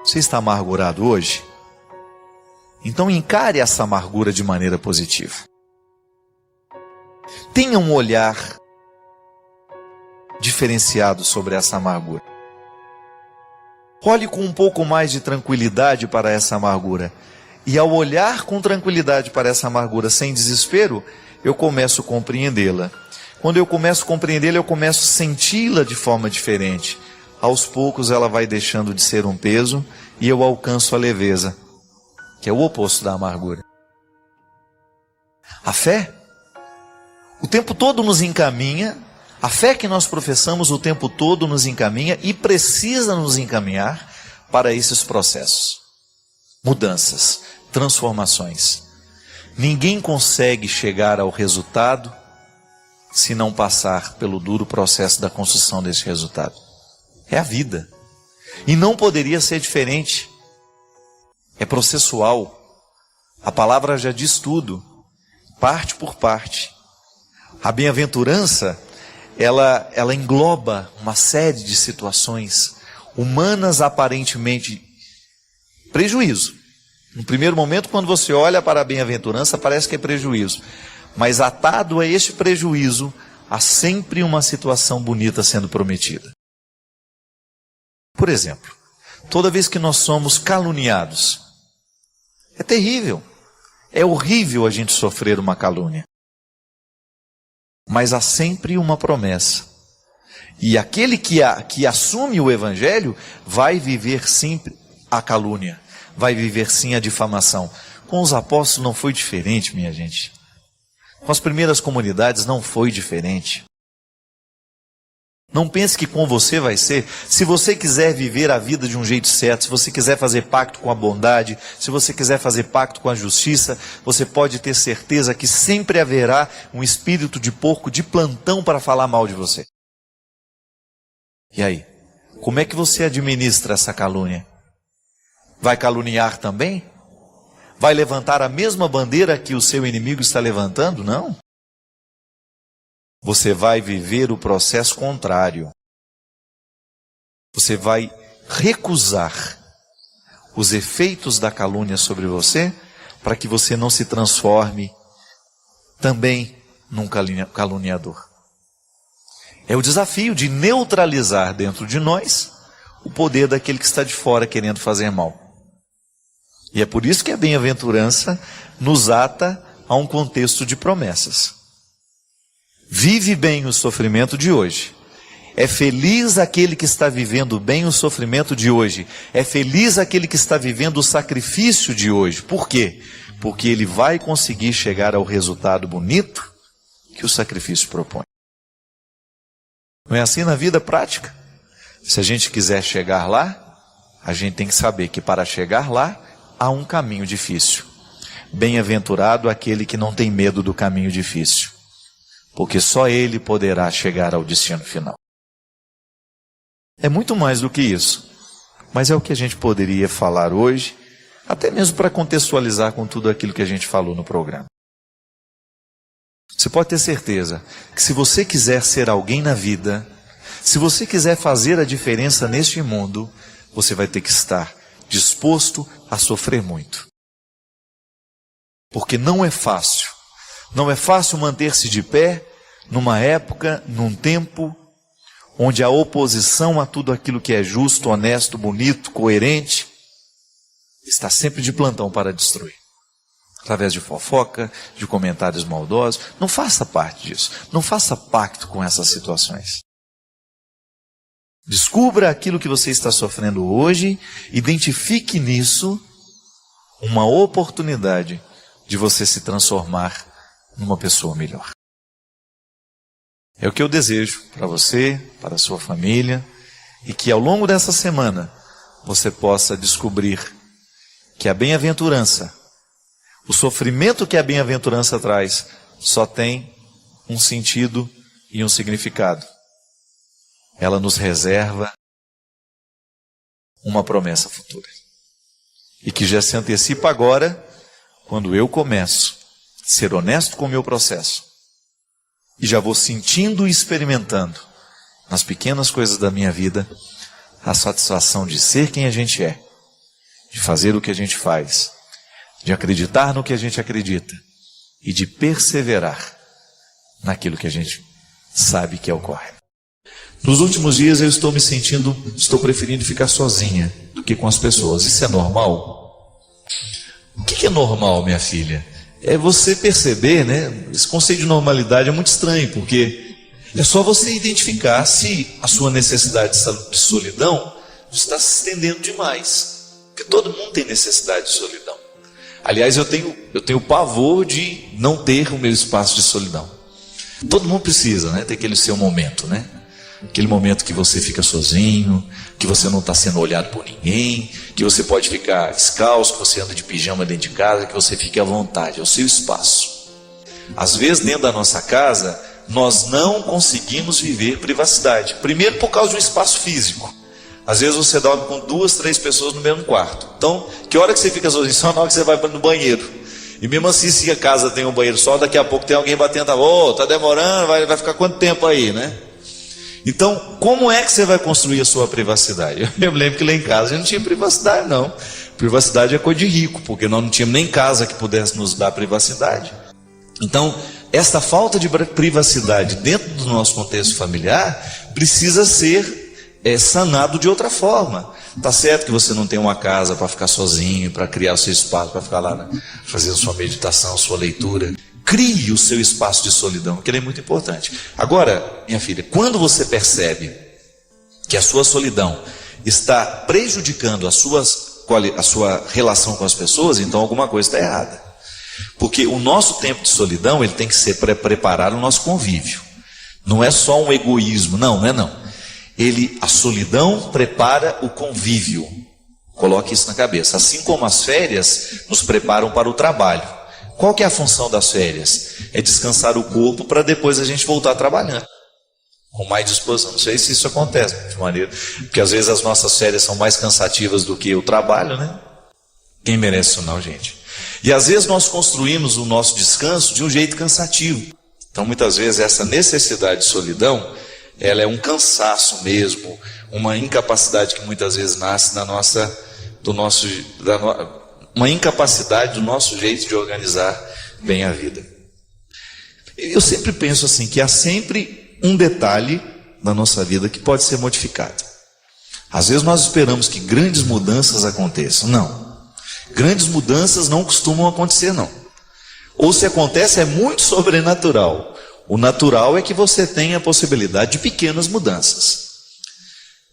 Você está amargurado hoje? Então encare essa amargura de maneira positiva. Tenha um olhar diferenciado sobre essa amargura. Olhe com um pouco mais de tranquilidade para essa amargura. E ao olhar com tranquilidade para essa amargura, sem desespero, eu começo a compreendê-la. Quando eu começo a compreendê-la, eu começo a senti-la de forma diferente. Aos poucos ela vai deixando de ser um peso e eu alcanço a leveza, que é o oposto da amargura. A fé, o tempo todo nos encaminha, a fé que nós professamos o tempo todo nos encaminha e precisa nos encaminhar para esses processos. Mudanças, transformações. Ninguém consegue chegar ao resultado se não passar pelo duro processo da construção desse resultado. É a vida. E não poderia ser diferente. É processual. A palavra já diz tudo, parte por parte. A bem-aventurança, ela engloba uma série de situações humanas aparentemente prejuízo. No primeiro momento, quando você olha para a bem-aventurança, parece que é prejuízo. Mas atado a este prejuízo, há sempre uma situação bonita sendo prometida. Por exemplo, toda vez que nós somos caluniados, é terrível, é horrível a gente sofrer uma calúnia. Mas há sempre uma promessa. E aquele que assume o evangelho vai viver sim a calúnia, vai viver sim a difamação. Com os apóstolos não foi diferente, minha gente. Com as primeiras comunidades não foi diferente. Não pense que com você vai ser. Se você quiser viver a vida de um jeito certo, se você quiser fazer pacto com a bondade, se você quiser fazer pacto com a justiça, você pode ter certeza que sempre haverá um espírito de porco de plantão para falar mal de você. E aí? Como é que você administra essa calúnia? Vai caluniar também? Vai levantar a mesma bandeira que o seu inimigo está levantando? Não. Você vai viver o processo contrário. Você vai recusar os efeitos da calúnia sobre você, para que você não se transforme também num caluniador. É o desafio de neutralizar dentro de nós o poder daquele que está de fora querendo fazer mal. E é por isso que a bem-aventurança nos ata a um contexto de promessas. Vive bem o sofrimento de hoje. É feliz aquele que está vivendo bem o sofrimento de hoje. É feliz aquele que está vivendo o sacrifício de hoje. Por quê? Porque ele vai conseguir chegar ao resultado bonito que o sacrifício propõe. Não é assim na vida prática? Se a gente quiser chegar lá, a gente tem que saber que para chegar lá, há um caminho difícil. Bem-aventurado aquele que não tem medo do caminho difícil, porque só ele poderá chegar ao destino final. É muito mais do que isso, mas é o que a gente poderia falar hoje, até mesmo para contextualizar com tudo aquilo que a gente falou no programa. Você pode ter certeza que se você quiser ser alguém na vida, se você quiser fazer a diferença neste mundo, você vai ter que estar disposto a sofrer muito. Porque não é fácil. Não é fácil manter-se de pé numa época, num tempo, onde a oposição a tudo aquilo que é justo, honesto, bonito, coerente, está sempre de plantão para destruir. Através de fofoca, de comentários maldosos. Não faça parte disso. Não faça pacto com essas situações. Descubra aquilo que você está sofrendo hoje, identifique nisso uma oportunidade de você se transformar numa pessoa melhor. É o que eu desejo para você, para a sua família, e que ao longo dessa semana você possa descobrir que a bem-aventurança, o sofrimento que a bem-aventurança traz, só tem um sentido e um significado. Ela nos reserva uma promessa futura. E que já se antecipa agora, quando eu começo a ser honesto com o meu processo. E já vou sentindo e experimentando, nas pequenas coisas da minha vida, a satisfação de ser quem a gente é de fazer o que a gente faz, de acreditar no que a gente acredita e de perseverar naquilo que a gente sabe que ocorre. Nos últimos dias eu estou preferindo ficar sozinha do que com as pessoas. Isso é normal? O que é normal, minha filha? É você perceber, né? Esse conceito de normalidade é muito estranho, porque é só você identificar se a sua necessidade de solidão está se estendendo demais. Porque todo mundo tem necessidade de solidão. Aliás, eu tenho pavor de não ter o meu espaço de solidão. Todo mundo precisa, né? Ter aquele seu momento, né? Aquele momento que você fica sozinho, que você não está sendo olhado por ninguém, que você pode ficar descalço, que você anda de pijama dentro de casa, que você fique à vontade, é o seu espaço. Às vezes, dentro da nossa casa, nós não conseguimos viver privacidade. Primeiro, por causa de um espaço físico. Às vezes você dorme com 2, 3 pessoas no mesmo quarto. Então, que hora que você fica sozinho? Só na hora que você vai no banheiro. E mesmo assim, se a casa tem um banheiro só, daqui a pouco tem alguém batendo a tá demorando, vai ficar quanto tempo aí, né? Então, como é que você vai construir a sua privacidade? Eu me lembro que lá em casa a gente não tinha privacidade, não. Privacidade é coisa de rico, porque nós não tínhamos nem casa que pudesse nos dar privacidade. Então, esta falta de privacidade dentro do nosso contexto familiar precisa ser sanado de outra forma. Tá certo que você não tem uma casa para ficar sozinho, para criar o seu espaço, para ficar lá, né, fazendo sua meditação, sua leitura. Crie o seu espaço de solidão, que ele é muito importante. Agora, minha filha, quando você percebe que a sua solidão está prejudicando a sua relação com as pessoas, então alguma coisa está errada. Porque o nosso tempo de solidão, ele tem que ser para preparar o nosso convívio. Não é só um egoísmo, não é não. A solidão prepara o convívio. Coloque isso na cabeça. Assim como as férias nos preparam para o trabalho. Qual que é a função das férias? É descansar o corpo para depois a gente voltar trabalhando. Com mais disposição. Não sei se isso acontece de maneira. Porque às vezes as nossas férias são mais cansativas do que o trabalho, né? Quem merece isso não, gente? E às vezes nós construímos o nosso descanso de um jeito cansativo. Então muitas vezes essa necessidade de solidão, ela é um cansaço mesmo, uma incapacidade que muitas vezes nasce uma incapacidade do nosso jeito de organizar bem a vida. Eu sempre penso assim, que há sempre um detalhe na nossa vida que pode ser modificado. Às vezes nós esperamos que grandes mudanças aconteçam. Não. Grandes mudanças não costumam acontecer, não. Ou se acontece, é muito sobrenatural. O natural é que você tenha a possibilidade de pequenas mudanças.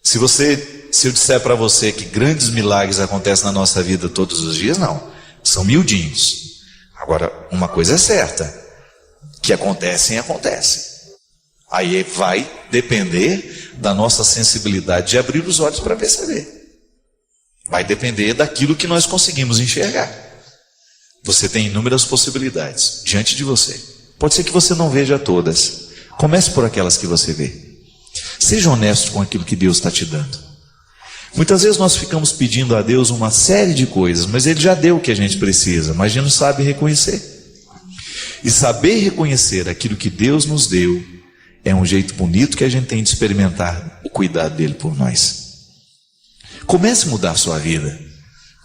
Se eu disser para você que grandes milagres acontecem na nossa vida todos os dias, não. São miudinhos. Agora, uma coisa é certa. Que acontecem. Aí vai depender da nossa sensibilidade de abrir os olhos para perceber. Vai depender daquilo que nós conseguimos enxergar. Você tem inúmeras possibilidades diante de você. Pode ser que você não veja todas. Comece por aquelas que você vê. Seja honesto com aquilo que Deus está te dando. Muitas vezes nós ficamos pedindo a Deus uma série de coisas, mas Ele já deu o que a gente precisa, mas a gente não sabe reconhecer. E saber reconhecer aquilo que Deus nos deu é um jeito bonito que a gente tem de experimentar o cuidado dele por nós. Comece a mudar a sua vida.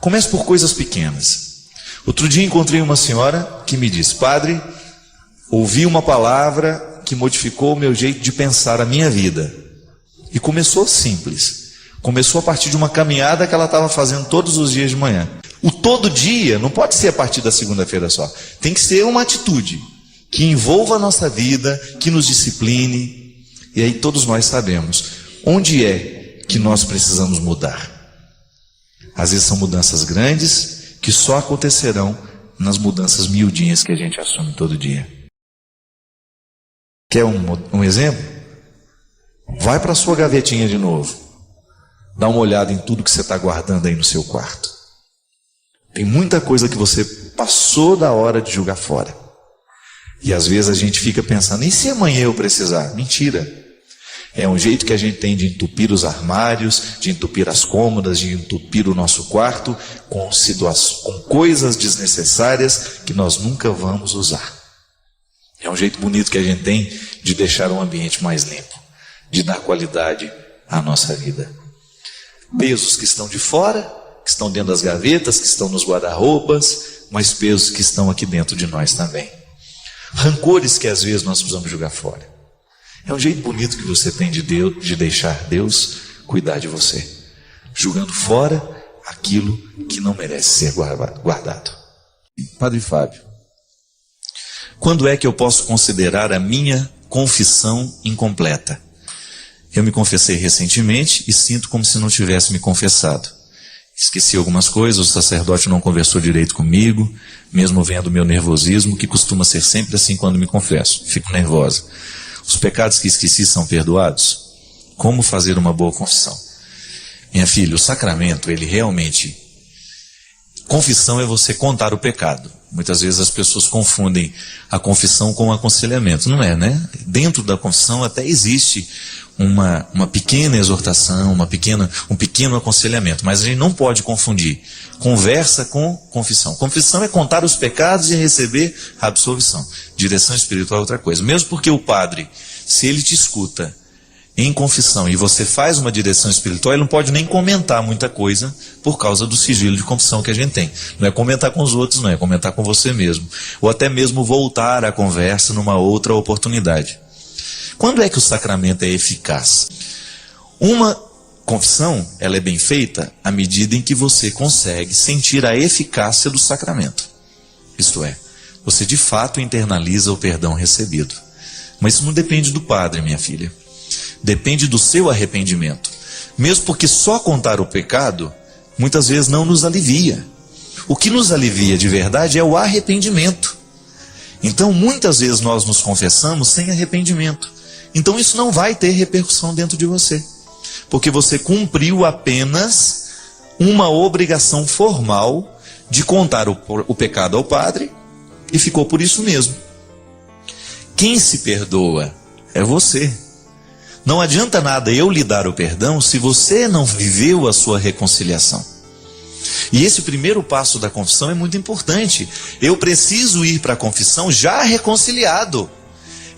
Comece por coisas pequenas. Outro dia encontrei uma senhora que me disse: padre, ouvi uma palavra que modificou o meu jeito de pensar a minha vida. E começou simples. Começou a partir de uma caminhada que ela estava fazendo todos os dias de manhã. O todo dia não pode ser a partir da segunda-feira só. Tem que ser uma atitude que envolva a nossa vida, que nos discipline. E aí todos nós sabemos onde é que nós precisamos mudar. Às vezes são mudanças grandes que só acontecerão nas mudanças miudinhas que a gente assume todo dia. Quer um exemplo? Vai para a sua gavetinha de novo. Dá uma olhada em tudo que você está guardando aí no seu quarto. Tem muita coisa que você passou da hora de jogar fora. E às vezes a gente fica pensando: e se amanhã eu precisar? Mentira. É um jeito que a gente tem de entupir os armários, de entupir as cômodas, de entupir o nosso quarto com coisas desnecessárias que nós nunca vamos usar. É um jeito bonito que a gente tem de deixar o ambiente mais limpo, de dar qualidade à nossa vida. Pesos que estão de fora, que estão dentro das gavetas, que estão nos guarda-roupas, mas pesos que estão aqui dentro de nós também. Rancores que às vezes nós precisamos jogar fora. É um jeito bonito que você tem de deixar Deus cuidar de você, jogando fora aquilo que não merece ser guardado. Padre Fábio, quando é que eu posso considerar a minha confissão incompleta? Eu me confessei recentemente e sinto como se não tivesse me confessado. Esqueci algumas coisas, o sacerdote não conversou direito comigo, mesmo vendo o meu nervosismo, que costuma ser sempre assim quando me confesso. Fico nervosa. Os pecados que esqueci são perdoados? Como fazer uma boa confissão? Minha filha, o sacramento, ele realmente... Confissão é você contar o pecado. Muitas vezes as pessoas confundem a confissão com o aconselhamento. Não é, né? Dentro da confissão até existe uma pequena exortação, um pequeno aconselhamento. Mas a gente não pode confundir conversa com confissão. Confissão é contar os pecados e receber a absolvição. Direção espiritual é outra coisa. Mesmo porque o padre, se ele te escuta em confissão e você faz uma direção espiritual, ele não pode nem comentar muita coisa por causa do sigilo de confissão que a gente tem. Não é comentar com os outros, não é comentar com você mesmo. Ou até mesmo voltar a conversa numa outra oportunidade. Quando é que o sacramento é eficaz? Uma confissão, ela é bem feita à medida em que você consegue sentir a eficácia do sacramento. Isto é, você de fato internaliza o perdão recebido. Mas isso não depende do padre, minha filha. Depende do seu arrependimento. Mesmo porque só contar o pecado, muitas vezes não nos alivia. O que nos alivia de verdade é o arrependimento. Então, muitas vezes nós nos confessamos sem arrependimento. Então, isso não vai ter repercussão dentro de você. Porque você cumpriu apenas uma obrigação formal de contar o pecado ao padre e ficou por isso mesmo. Quem se perdoa é você. Não adianta nada eu lhe dar o perdão se você não viveu a sua reconciliação. E esse primeiro passo da confissão é muito importante. Eu preciso ir para a confissão já reconciliado.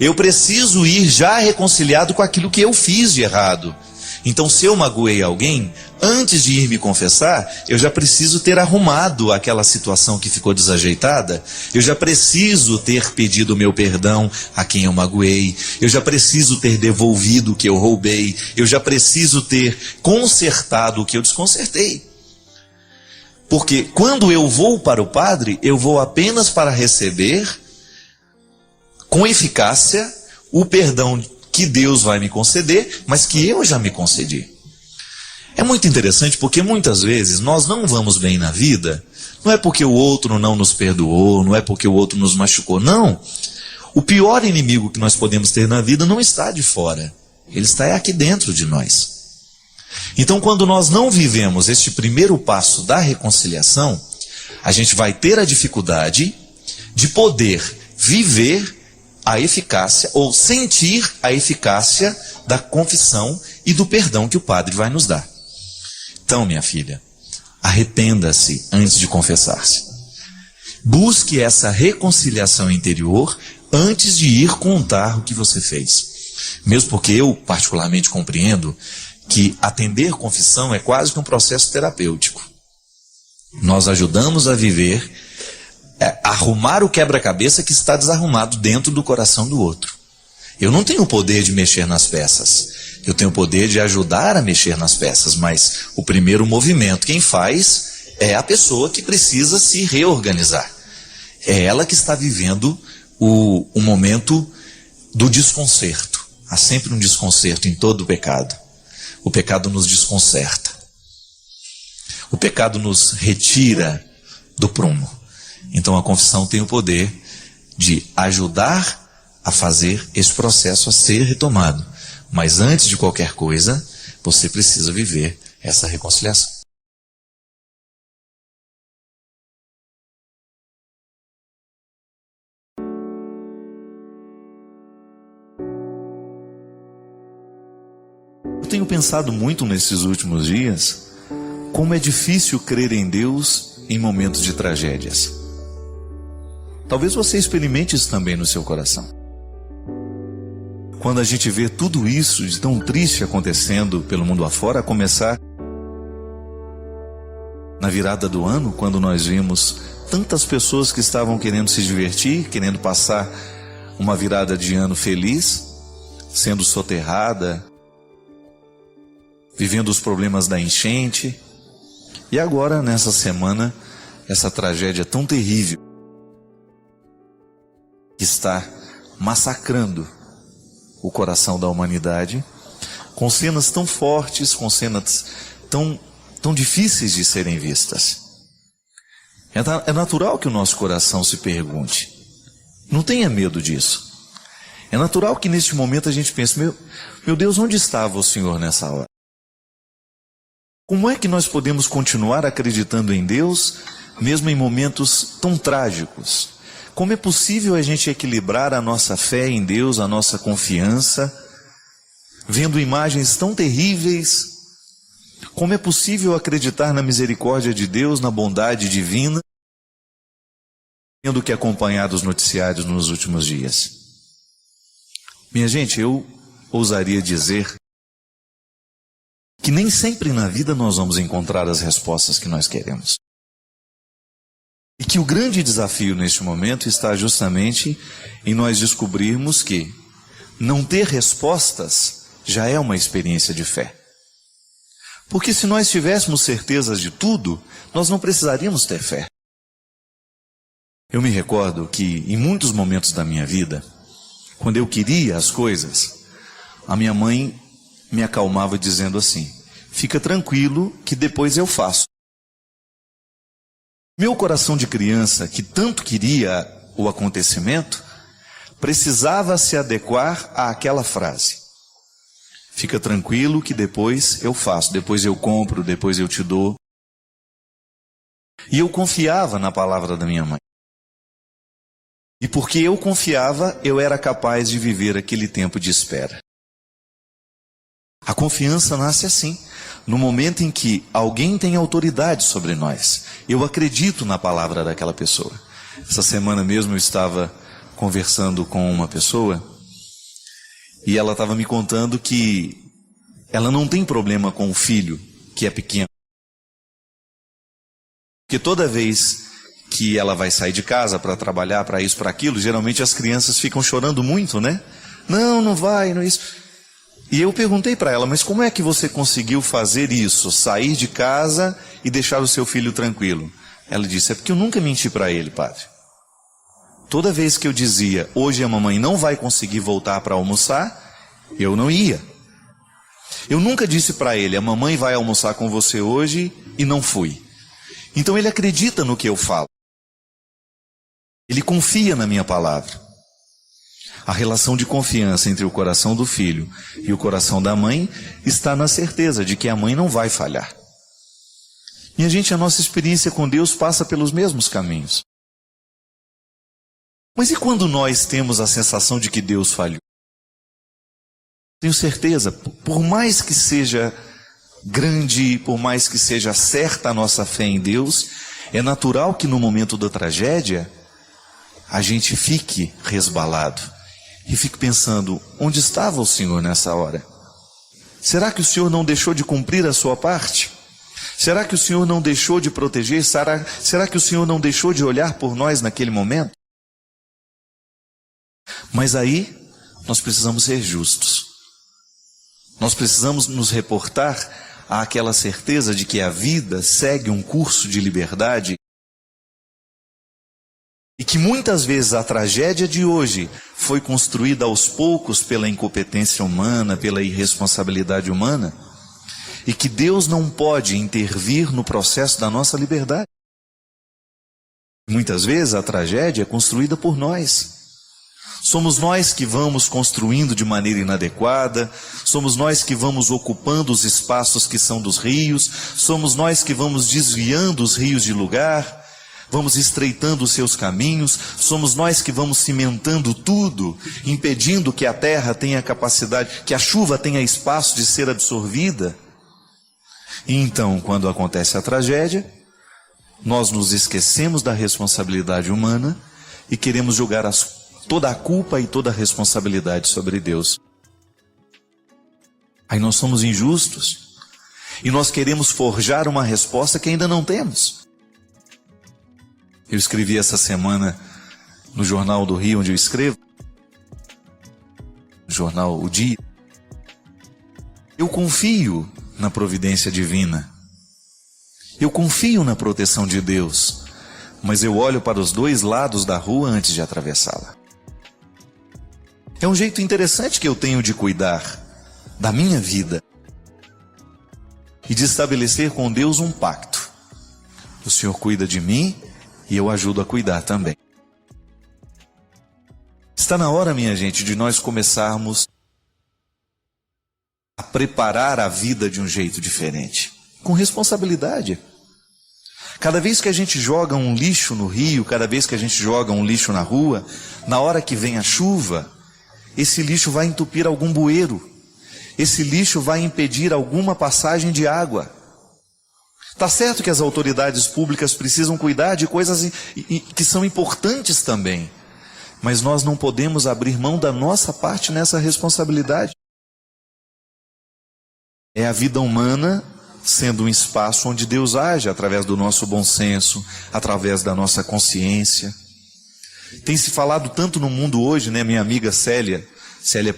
Eu preciso ir já reconciliado com aquilo que eu fiz de errado. Então, se eu magoei alguém, antes de ir me confessar, eu já preciso ter arrumado aquela situação que ficou desajeitada. Eu já preciso ter pedido meu perdão a quem eu magoei. Eu já preciso ter devolvido o que eu roubei. Eu já preciso ter consertado o que eu desconsertei. Porque quando eu vou para o padre, eu vou apenas para receber com eficácia o perdão que Deus vai me conceder, mas que eu já me concedi. É muito interessante porque muitas vezes nós não vamos bem na vida, não é porque o outro não nos perdoou, não é porque o outro nos machucou, não. O pior inimigo que nós podemos ter na vida não está de fora, ele está aqui dentro de nós. Então, quando nós não vivemos este primeiro passo da reconciliação, a gente vai ter a dificuldade de poder viver a eficácia ou sentir a eficácia da confissão e do perdão que o padre vai nos dar. Então, minha filha, arrependa-se antes de confessar-se. Busque essa reconciliação interior antes de ir contar o que você fez. Mesmo porque eu particularmente compreendo que atender confissão é quase que um processo terapêutico. Nós ajudamos a viver, arrumar o quebra-cabeça que está desarrumado dentro do coração do outro. Eu não tenho o poder de mexer nas peças. Eu tenho o poder de ajudar a mexer nas peças, mas o primeiro movimento quem faz é a pessoa que precisa se reorganizar. É ela que está vivendo o momento do desconcerto. Há sempre um desconcerto em todo o pecado. O pecado nos desconcerta. O pecado nos retira do prumo. Então a confissão tem o poder de ajudar a fazer esse processo a ser retomado. Mas antes de qualquer coisa, você precisa viver essa reconciliação. Eu tenho pensado muito nesses últimos dias como é difícil crer em Deus em momentos de tragédias. Talvez você experimente isso também no seu coração. Quando a gente vê tudo isso de tão triste acontecendo pelo mundo afora, a começar Na virada do ano, quando nós vimos tantas pessoas que estavam querendo se divertir, querendo passar uma virada de ano feliz, sendo soterrada, vivendo os problemas da enchente. E agora, nessa semana, essa tragédia tão terrível que está massacrando o coração da humanidade, com cenas tão fortes, com cenas tão difíceis de serem vistas. É natural que o nosso coração se pergunte. Não tenha medo disso. É natural que neste momento a gente pense, meu Deus, onde estava o Senhor nessa hora? Como é que nós podemos continuar acreditando em Deus, mesmo em momentos tão trágicos? Como é possível a gente equilibrar a nossa fé em Deus, a nossa confiança, vendo imagens tão terríveis? Como é possível acreditar na misericórdia de Deus, na bondade divina, tendo que acompanhar os noticiários nos últimos dias? Minha gente, eu ousaria dizer que nem sempre na vida nós vamos encontrar as respostas que nós queremos. E que o grande desafio neste momento está justamente em nós descobrirmos que não ter respostas já é uma experiência de fé. Porque se nós tivéssemos certezas de tudo, nós não precisaríamos ter fé. Eu me recordo que em muitos momentos da minha vida, quando eu queria as coisas, a minha mãe me acalmava dizendo assim: fica tranquilo que depois eu faço. Meu coração de criança, que tanto queria o acontecimento, precisava se adequar àquela frase: fica tranquilo que depois eu faço, depois eu compro, depois eu te dou. E eu confiava na palavra da minha mãe. E porque eu confiava, eu era capaz de viver aquele tempo de espera. A confiança nasce assim, no momento em que alguém tem autoridade sobre nós. Eu acredito na palavra daquela pessoa. Essa semana mesmo eu estava conversando com uma pessoa e ela estava me contando que ela não tem problema com o filho que é pequeno. Porque toda vez que ela vai sair de casa para trabalhar, para isso, para aquilo, geralmente as crianças ficam chorando muito, né? Não vai, não isso. E eu perguntei para ela, mas como é que você conseguiu fazer isso? Sair de casa e deixar o seu filho tranquilo? Ela disse, é porque eu nunca menti para ele, padre. Toda vez que eu dizia, hoje a mamãe não vai conseguir voltar para almoçar, eu não ia. Eu nunca disse para ele, a mamãe vai almoçar com você hoje, e não fui. Então ele acredita no que eu falo. Ele confia na minha palavra. A relação de confiança entre o coração do filho e o coração da mãe está na certeza de que a mãe não vai falhar. E a nossa experiência com Deus passa pelos mesmos caminhos. Mas e quando nós temos a sensação de que Deus falhou? Tenho certeza, por mais que seja grande, por mais que seja certa a nossa fé em Deus, é natural que no momento da tragédia a gente fique resbalado e fique pensando, onde estava o Senhor nessa hora? Será que o Senhor não deixou de cumprir a sua parte? Será que o Senhor não deixou de proteger? Será que o Senhor não deixou de olhar por nós naquele momento? Mas aí nós precisamos ser justos. Nós precisamos nos reportar àquela certeza de que a vida segue um curso de liberdade e que muitas vezes a tragédia de hoje foi construída aos poucos pela incompetência humana, pela irresponsabilidade humana, e que Deus não pode intervir no processo da nossa liberdade. Muitas vezes a tragédia é construída por nós. Somos nós que vamos construindo de maneira inadequada, somos nós que vamos ocupando os espaços que são dos rios, somos nós que vamos desviando os rios de lugar, vamos estreitando os seus caminhos, somos nós que vamos cimentando tudo, impedindo que a terra tenha capacidade, que a chuva tenha espaço de ser absorvida. E então, quando acontece a tragédia, nós nos esquecemos da responsabilidade humana e queremos jogar toda a culpa e toda a responsabilidade sobre Deus. Aí nós somos injustos. E nós queremos forjar uma resposta que ainda não temos. Eu escrevi essa semana no Jornal do Rio, onde eu escrevo, no jornal O Dia. Eu confio na providência divina. Eu confio na proteção de Deus. Mas eu olho para os dois lados da rua antes de atravessá-la. É um jeito interessante que eu tenho de cuidar da minha vida e de estabelecer com Deus um pacto. O Senhor cuida de mim e eu ajudo a cuidar também. Está na hora, minha gente, de nós começarmos a preparar a vida de um jeito diferente, com responsabilidade. Cada vez que a gente joga um lixo no rio, cada vez que a gente joga um lixo na rua, na hora que vem a chuva, esse lixo vai entupir algum bueiro. Esse lixo vai impedir alguma passagem de água. Está certo que as autoridades públicas precisam cuidar de coisas que são importantes também. Mas nós não podemos abrir mão da nossa parte nessa responsabilidade. É a vida humana sendo um espaço onde Deus age através do nosso bom senso, através da nossa consciência. Tem se falado tanto no mundo hoje, né? Minha amiga Célia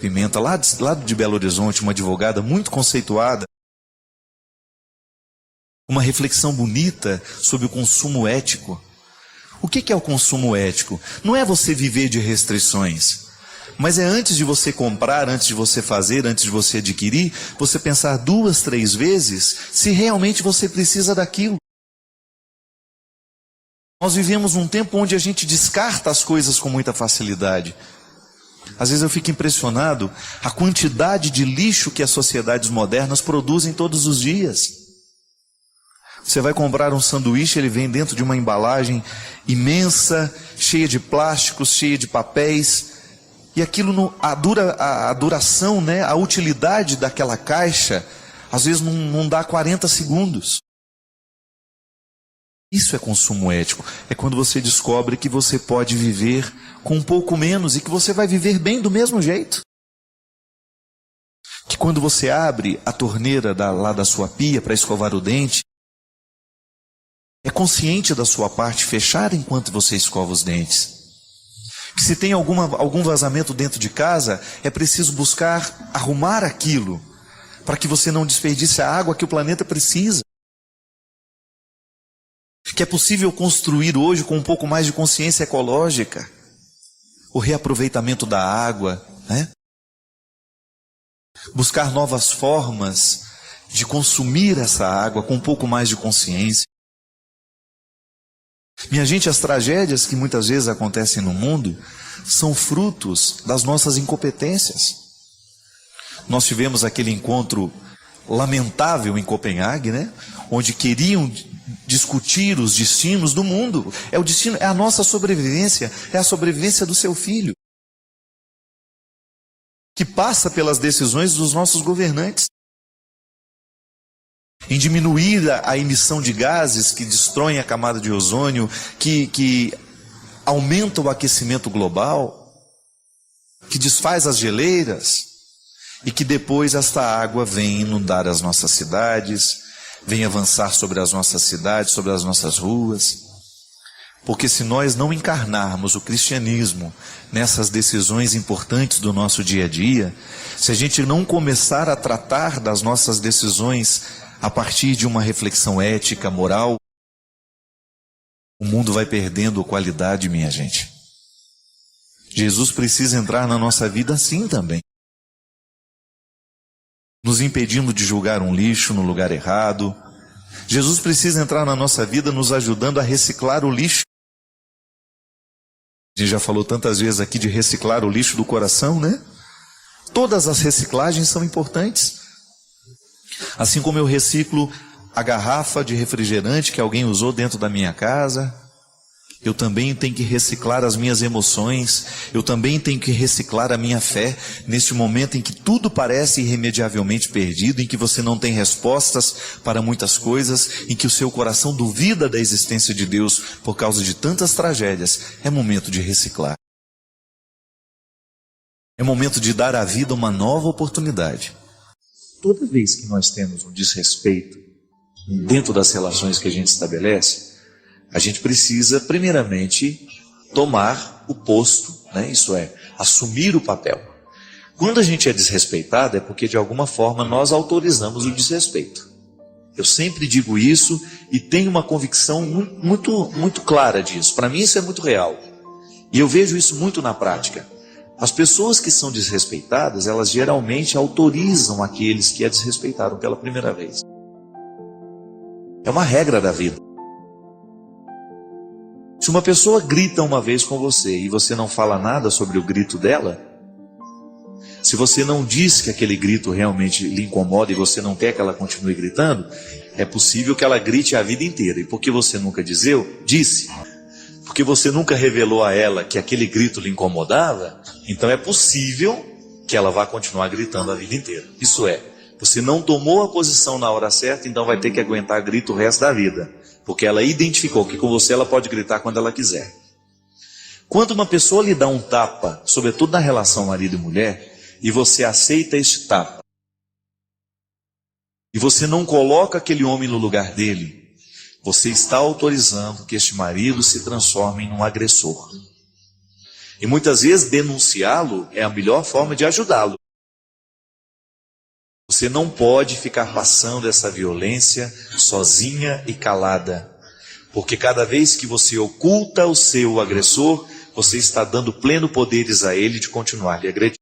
Pimenta, lá de Belo Horizonte, uma advogada muito conceituada, uma reflexão bonita sobre o consumo ético. O que é o consumo ético? Não é você viver de restrições, mas é antes de você comprar, antes de você fazer, antes de você adquirir, você pensar 2, 3 vezes se realmente você precisa daquilo. Nós vivemos num tempo onde a gente descarta as coisas com muita facilidade. Às vezes eu fico impressionado a quantidade de lixo que as sociedades modernas produzem todos os dias. Você vai comprar um sanduíche, ele vem dentro de uma embalagem imensa, cheia de plásticos, cheia de papéis, e aquilo, a duração, né, a utilidade daquela caixa, às vezes não dá 40 segundos. Isso é consumo ético. É quando você descobre que você pode viver com um pouco menos e que você vai viver bem do mesmo jeito. Que quando você abre a torneira lá da sua pia para escovar o dente, é consciente da sua parte fechar enquanto você escova os dentes. Que se tem algum vazamento dentro de casa, é preciso buscar arrumar aquilo, para que você não desperdice a água que o planeta precisa. Que é possível construir hoje com um pouco mais de consciência ecológica, o reaproveitamento da água, né? Buscar novas formas de consumir essa água com um pouco mais de consciência. Minha gente, as tragédias que muitas vezes acontecem no mundo são frutos das nossas incompetências. Nós tivemos aquele encontro lamentável em Copenhague, né? Onde queriam discutir os destinos do mundo. É a nossa sobrevivência, é a sobrevivência do seu filho, que passa pelas decisões dos nossos governantes. Em diminuir a emissão de gases que destroem a camada de ozônio, que aumenta o aquecimento global, que desfaz as geleiras, e que depois esta água vem inundar as nossas cidades, vem avançar sobre as nossas cidades, sobre as nossas ruas. Porque se nós não encarnarmos o cristianismo nessas decisões importantes do nosso dia a dia, se a gente não começar a tratar das nossas decisões a partir de uma reflexão ética, moral, o mundo vai perdendo qualidade, minha gente. Jesus precisa entrar na nossa vida assim também, nos impedindo de julgar um lixo no lugar errado. Jesus precisa entrar na nossa vida nos ajudando a reciclar o lixo. A gente já falou tantas vezes aqui de reciclar o lixo do coração, né? Todas as reciclagens são importantes. Assim como eu reciclo a garrafa de refrigerante que alguém usou dentro da minha casa, eu também tenho que reciclar as minhas emoções, eu também tenho que reciclar a minha fé, neste momento em que tudo parece irremediavelmente perdido, em que você não tem respostas para muitas coisas, em que o seu coração duvida da existência de Deus por causa de tantas tragédias. É momento de reciclar. É momento de dar à vida uma nova oportunidade. toda vez que nós temos um desrespeito dentro das relações que a gente estabelece, a gente precisa, primeiramente, tomar o posto, né? Isso é, assumir o papel. Quando a gente é desrespeitado, é porque de alguma forma nós autorizamos o desrespeito. Eu sempre digo isso e tenho uma convicção muito clara disso. Para mim isso é muito real. E eu vejo isso muito na prática. As pessoas que são desrespeitadas, elas geralmente autorizam aqueles que a desrespeitaram pela primeira vez. É uma regra da vida. Se uma pessoa grita uma vez com você e você não fala nada sobre o grito dela, se você não diz que aquele grito realmente lhe incomoda e você não quer que ela continue gritando, é possível que ela grite a vida inteira. E porque você nunca disse, porque você nunca revelou a ela que aquele grito lhe incomodava, então é possível que ela vá continuar gritando a vida inteira. Isso é, você não tomou a posição na hora certa, então vai ter que aguentar grito o resto da vida. Porque ela identificou que com você ela pode gritar quando ela quiser. Quando uma pessoa lhe dá um tapa, sobretudo na relação marido e mulher, e você aceita este tapa, e você não coloca aquele homem no lugar dele, você está autorizando que este marido se transforme em um agressor. E muitas vezes denunciá-lo é a melhor forma de ajudá-lo. Você não pode ficar passando essa violência sozinha e calada. Porque cada vez que você oculta o seu agressor, você está dando pleno poderes a ele de continuar lhe agredindo.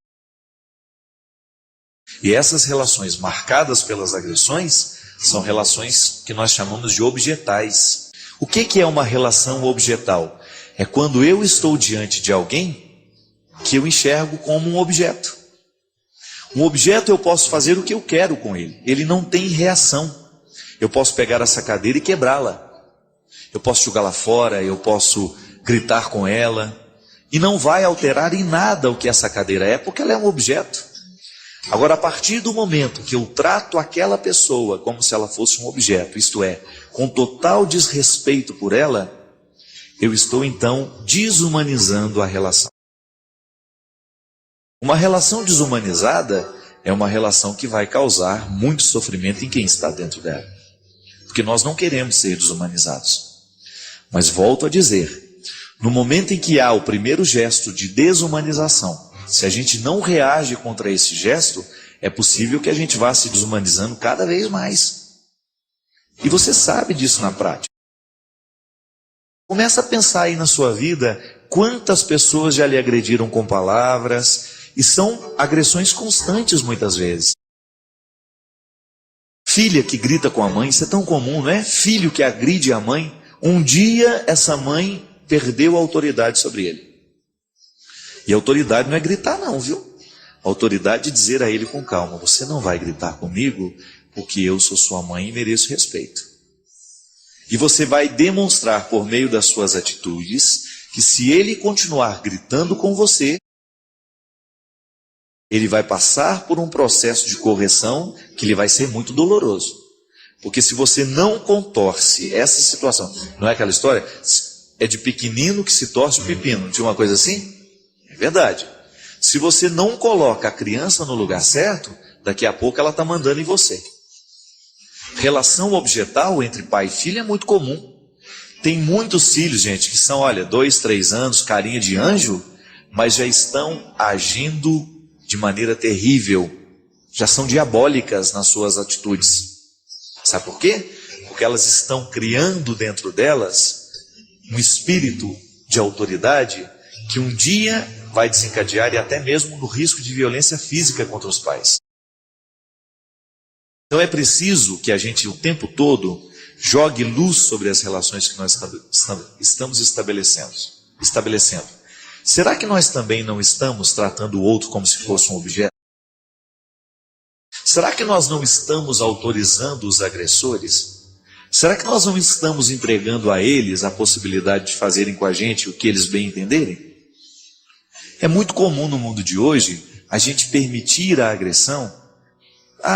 E essas relações marcadas pelas agressões são relações que nós chamamos de objetais. O que é uma relação objetal? É quando eu estou diante de alguém que eu enxergo como um objeto. Um objeto eu posso fazer o que eu quero com ele. Ele não tem reação. Eu posso pegar essa cadeira e quebrá-la. Eu posso jogá-la fora, eu posso gritar com ela. E não vai alterar em nada o que essa cadeira é, porque ela é um objeto. Agora, a partir do momento que eu trato aquela pessoa como se ela fosse um objeto, isto é, com total desrespeito por ela, eu estou então desumanizando a relação. Uma relação desumanizada é uma relação que vai causar muito sofrimento em quem está dentro dela. Porque nós não queremos ser desumanizados. Mas volto a dizer, no momento em que há o primeiro gesto de desumanização, se a gente não reage contra esse gesto, é possível que a gente vá se desumanizando cada vez mais. E você sabe disso na prática. Começa a pensar aí na sua vida, quantas pessoas já lhe agrediram com palavras, e são agressões constantes muitas vezes. Filha que grita com a mãe, isso é tão comum, não é? Filho que agride a mãe, um dia essa mãe perdeu a autoridade sobre ele. E a autoridade não é gritar não, viu? A autoridade é dizer a ele com calma, você não vai gritar comigo, porque eu sou sua mãe e mereço respeito. E você vai demonstrar por meio das suas atitudes, que se ele continuar gritando com você, ele vai passar por um processo de correção que lhe vai ser muito doloroso. Porque se você não contorce essa situação, não é aquela história? É de pequenino que se torce o pepino, não tinha uma coisa assim? É verdade. Se você não coloca a criança no lugar certo, daqui a pouco ela está mandando em você. Relação objetal entre pai e filho é muito comum. Tem muitos filhos, gente, que são, 2, 3 anos, carinha de anjo, mas já estão agindo de maneira terrível. Já são diabólicas nas suas atitudes. Sabe por quê? Porque elas estão criando dentro delas um espírito de autoridade que um dia vai desencadear e até mesmo no risco de violência física contra os pais. Então é preciso que a gente o tempo todo jogue luz sobre as relações que nós estamos estabelecendo. Será que nós também não estamos tratando o outro como se fosse um objeto? Será que nós não estamos autorizando os agressores? Será que nós não estamos entregando a eles a possibilidade de fazerem com a gente o que eles bem entenderem? É muito comum no mundo de hoje a gente permitir a agressão.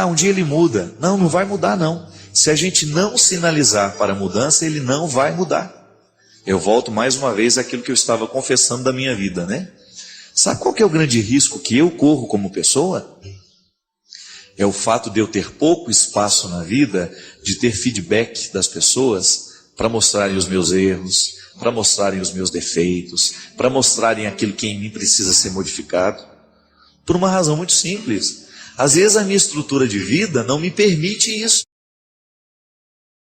Um dia ele muda. Não, não vai mudar não. Se a gente não sinalizar para a mudança, ele não vai mudar. Eu volto mais uma vez àquilo que eu estava confessando da minha vida, né? Sabe qual que é o grande risco que eu corro como pessoa? É o fato de eu ter pouco espaço na vida, de ter feedback das pessoas para mostrarem os meus erros, para mostrarem os meus defeitos, para mostrarem aquilo que em mim precisa ser modificado. Por uma razão muito simples. Às vezes a minha estrutura de vida não me permite isso.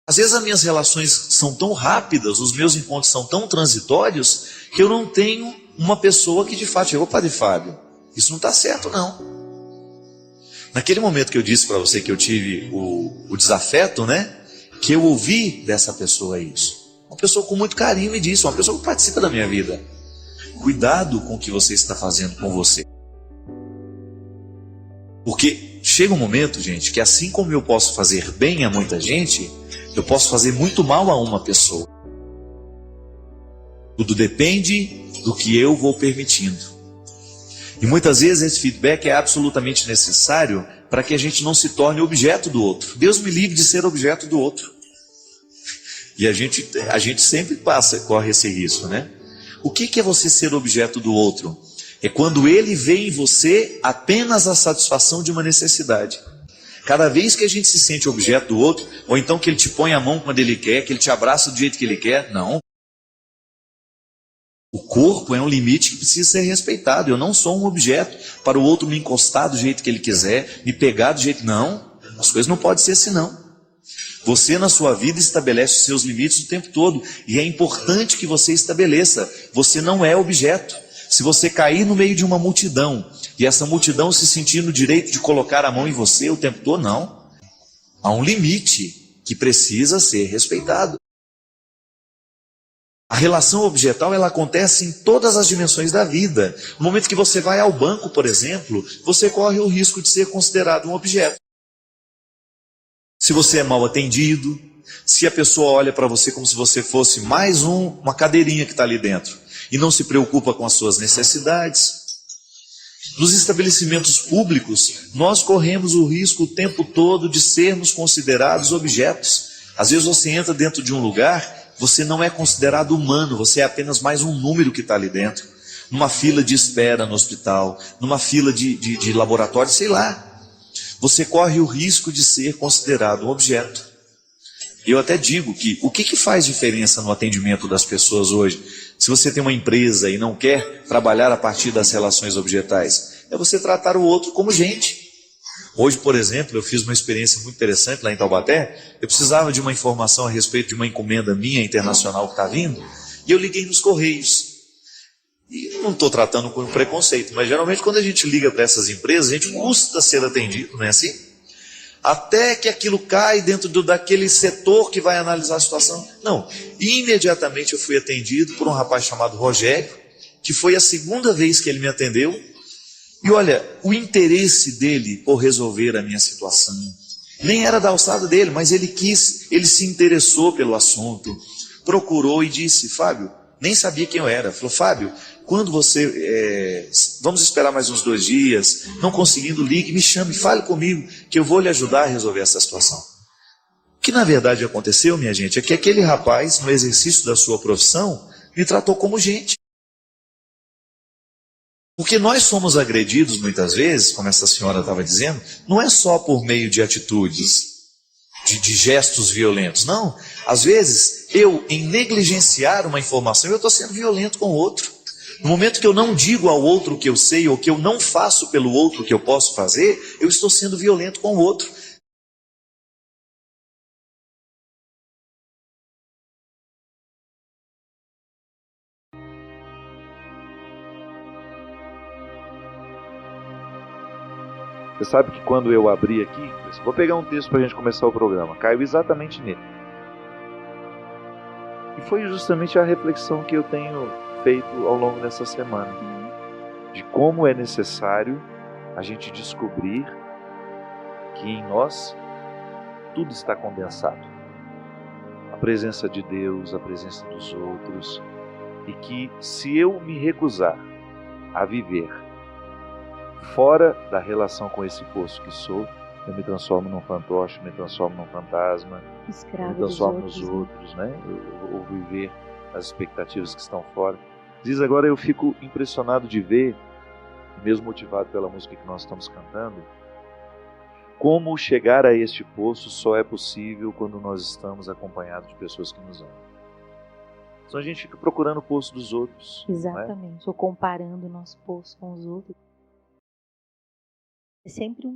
Às vezes as minhas relações são tão rápidas, os meus encontros são tão transitórios, que eu não tenho uma pessoa que de fato chegou, Padre Fábio, isso não está certo não. Naquele momento que eu disse para você que eu tive o desafeto, né? Que eu ouvi dessa pessoa isso. Uma pessoa com muito carinho me disse, uma pessoa que participa da minha vida. Cuidado com o que você está fazendo com você. Porque chega um momento, gente, que assim como eu posso fazer bem a muita gente, eu posso fazer muito mal a uma pessoa. Tudo depende do que eu vou permitindo. E muitas vezes esse feedback é absolutamente necessário para que a gente não se torne objeto do outro. Deus me livre de ser objeto do outro. E a gente sempre corre esse risco, né? O que é você ser objeto do outro? É quando ele vê em você apenas a satisfação de uma necessidade. Cada vez que a gente se sente objeto do outro, ou então que ele te põe a mão quando ele quer, que ele te abraça do jeito que ele quer, não. O corpo é um limite que precisa ser respeitado. Eu não sou um objeto para o outro me encostar do jeito que ele quiser, me pegar do jeito... Não, as coisas não podem ser assim não. Você na sua vida estabelece os seus limites o tempo todo. E é importante que você estabeleça. Você não é objeto. Se você cair no meio de uma multidão, e essa multidão se sentir no direito de colocar a mão em você o tempo todo, não. Há um limite que precisa ser respeitado. A relação objetal, ela acontece em todas as dimensões da vida. No momento que você vai ao banco, por exemplo, você corre o risco de ser considerado um objeto. Se você é mal atendido, se a pessoa olha para você como se você fosse mais uma cadeirinha que está ali dentro, e não se preocupa com as suas necessidades. Nos estabelecimentos públicos, nós corremos o risco o tempo todo de sermos considerados objetos. Às vezes você entra dentro de um lugar, você não é considerado humano, você é apenas mais um número que está ali dentro. Numa fila de espera no hospital, numa fila de laboratório, sei lá. Você corre o risco de ser considerado um objeto. Eu até digo que o que faz diferença no atendimento das pessoas hoje? Se você tem uma empresa e não quer trabalhar a partir das relações objetais, é você tratar o outro como gente. Hoje, por exemplo, eu fiz uma experiência muito interessante lá em Taubaté. Eu precisava de uma informação a respeito de uma encomenda minha internacional que está vindo, e eu liguei nos Correios. E não estou tratando com preconceito, mas geralmente quando a gente liga para essas empresas, a gente custa ser atendido, não é assim? Até que aquilo cai dentro daquele setor que vai analisar a situação. Não, imediatamente eu fui atendido por um rapaz chamado Rogério, que foi a segunda vez que ele me atendeu. E olha, o interesse dele por resolver a minha situação, nem era da alçada dele, mas ele se interessou pelo assunto, procurou e disse, Fábio, nem sabia quem eu era, falou, Fábio, quando você, vamos esperar mais uns 2 dias, não conseguindo, ligue, me chame, fale comigo, que eu vou lhe ajudar a resolver essa situação. O que na verdade aconteceu, minha gente, é que aquele rapaz, no exercício da sua profissão, me tratou como gente. Porque nós somos agredidos muitas vezes, como essa senhora estava dizendo, não é só por meio de atitudes, de gestos violentos, não. Às vezes, eu, em negligenciar uma informação, eu estou sendo violento com o outro. No momento que eu não digo ao outro o que eu sei, ou que eu não faço pelo outro o que eu posso fazer, eu estou sendo violento com o outro. Você sabe que quando eu abri aqui, vou pegar um texto para a gente começar o programa, caiu exatamente nele. E foi justamente a reflexão que eu tenho feito ao longo dessa semana, de como é necessário a gente descobrir que em nós tudo está condensado. A presença de Deus, a presença dos outros, e que se eu me recusar a viver fora da relação com esse poço que sou, eu me transformo num fantoche, me transformo num fantasma, eu me transformo nos outros, né? Eu vou viver as expectativas que estão fora. Diz agora, eu fico impressionado de ver, mesmo motivado pela música que nós estamos cantando, como chegar a este poço só é possível quando nós estamos acompanhados de pessoas que nos amam. Então a gente fica procurando o poço dos outros. Exatamente, ou comparando o nosso poço com os outros. É sempre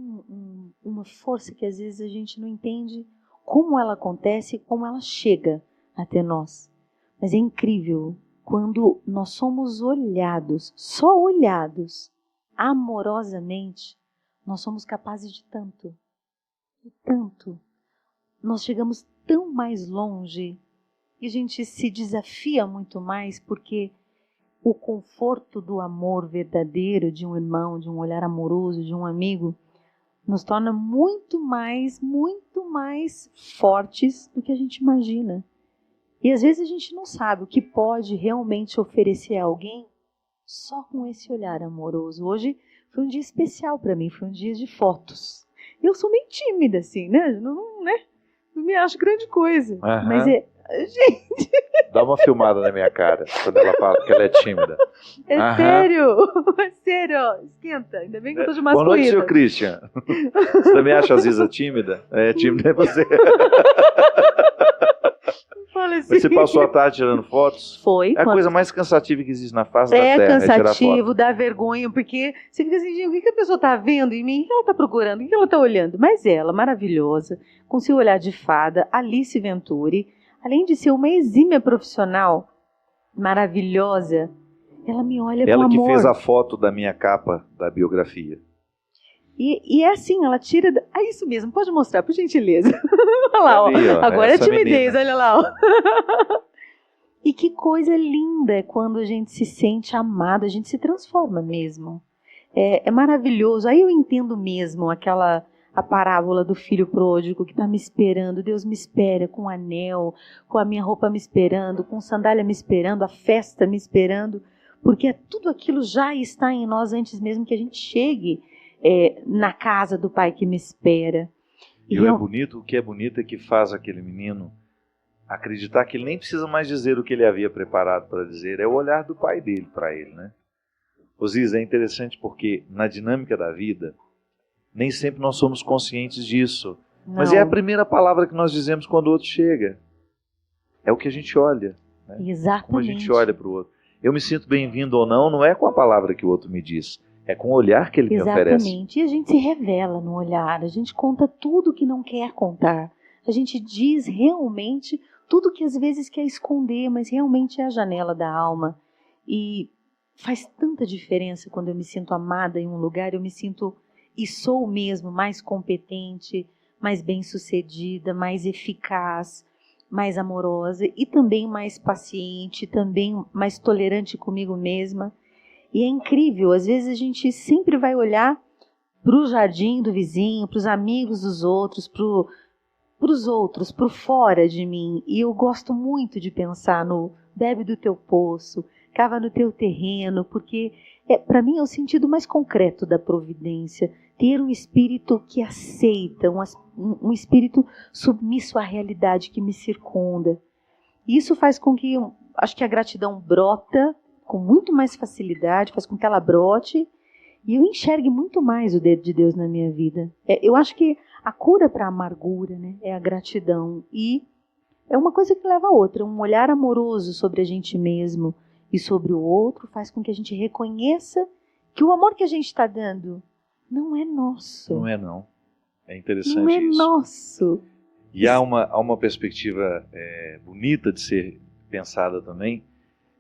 uma força que às vezes a gente não entende como ela acontece e como ela chega até nós. Mas é incrível quando nós somos olhados, só olhados, amorosamente, nós somos capazes de tanto, de tanto. Nós chegamos tão mais longe e a gente se desafia muito mais porque o conforto do amor verdadeiro de um irmão, de um olhar amoroso, de um amigo, nos torna muito mais fortes do que a gente imagina. E às vezes a gente não sabe o que pode realmente oferecer a alguém só com esse olhar amoroso. Hoje foi um dia especial para mim, foi um dia de fotos. Eu sou meio tímida assim, né? Não me acho grande coisa. Uhum. Mas gente... Dá uma filmada na minha cara quando ela fala que ela é tímida. É sério, é sério, ó, esquenta. Ainda bem que eu tô de masculina. Boa noite, senhor Christian. Você também acha a Ziza tímida? É, tímida é você. Assim. Mas você passou a tarde tirando fotos? Foi. É a coisa mais cansativa que existe na face da Terra. É cansativo, dá vergonha, porque você fica assim, o que a pessoa está vendo em mim? O que ela está procurando? O que ela está olhando? Mas ela, maravilhosa, com seu olhar de fada, Alice Venturi, além de ser uma exímia profissional, maravilhosa, ela me olha com amor. Ela que fez a foto da minha capa da biografia. E é assim, ela tira... É isso mesmo, pode mostrar, por gentileza. Olha lá, ó. Agora é timidez, menina. Olha lá, ó. E que coisa linda é quando a gente se sente amado, a gente se transforma mesmo. É maravilhoso. Aí eu entendo mesmo a parábola do filho pródigo que está me esperando. Deus me espera com um anel, com a minha roupa me esperando, com sandália me esperando, a festa me esperando. Porque tudo aquilo já está em nós antes mesmo que a gente chegue na casa do Pai que me espera. E o que é bonito é que faz aquele menino acreditar que ele nem precisa mais dizer o que ele havia preparado para dizer, é o olhar do pai dele para ele, né? Osíris, é interessante porque na dinâmica da vida, nem sempre nós somos conscientes disso. Não. Mas é a primeira palavra que nós dizemos quando o outro chega. É o que a gente olha. Né? Exatamente. Como a gente olha para o outro. Eu me sinto bem-vindo ou não é com a palavra que o outro me diz. É com o olhar que ele me oferece. Exatamente. E a gente se revela no olhar. A gente conta tudo que não quer contar. A gente diz realmente tudo que às vezes quer esconder, mas realmente é a janela da alma. E faz tanta diferença quando eu me sinto amada em um lugar. Eu me sinto, e sou mesmo, mais competente, mais bem-sucedida, mais eficaz, mais amorosa e também mais paciente, também mais tolerante comigo mesma. E é incrível, às vezes a gente sempre vai olhar para o jardim do vizinho, para os amigos dos outros, para os outros, para fora de mim. E eu gosto muito de pensar no bebe do teu poço, cava no teu terreno, porque para mim é o sentido mais concreto da providência. Ter um espírito que aceita, um espírito submisso à realidade que me circunda. E isso faz com que, acho que a gratidão brota com muito mais facilidade, faz com que ela brote e eu enxergue muito mais o dedo de Deus na minha vida. Eu acho que a cura para a amargura, né, é a gratidão. E é uma coisa que leva a outra. Um olhar amoroso sobre a gente mesmo e sobre o outro faz com que a gente reconheça que o amor que a gente está dando não é nosso. Não é não. É interessante isso. Não é nosso. E há uma perspectiva bonita de ser pensada também,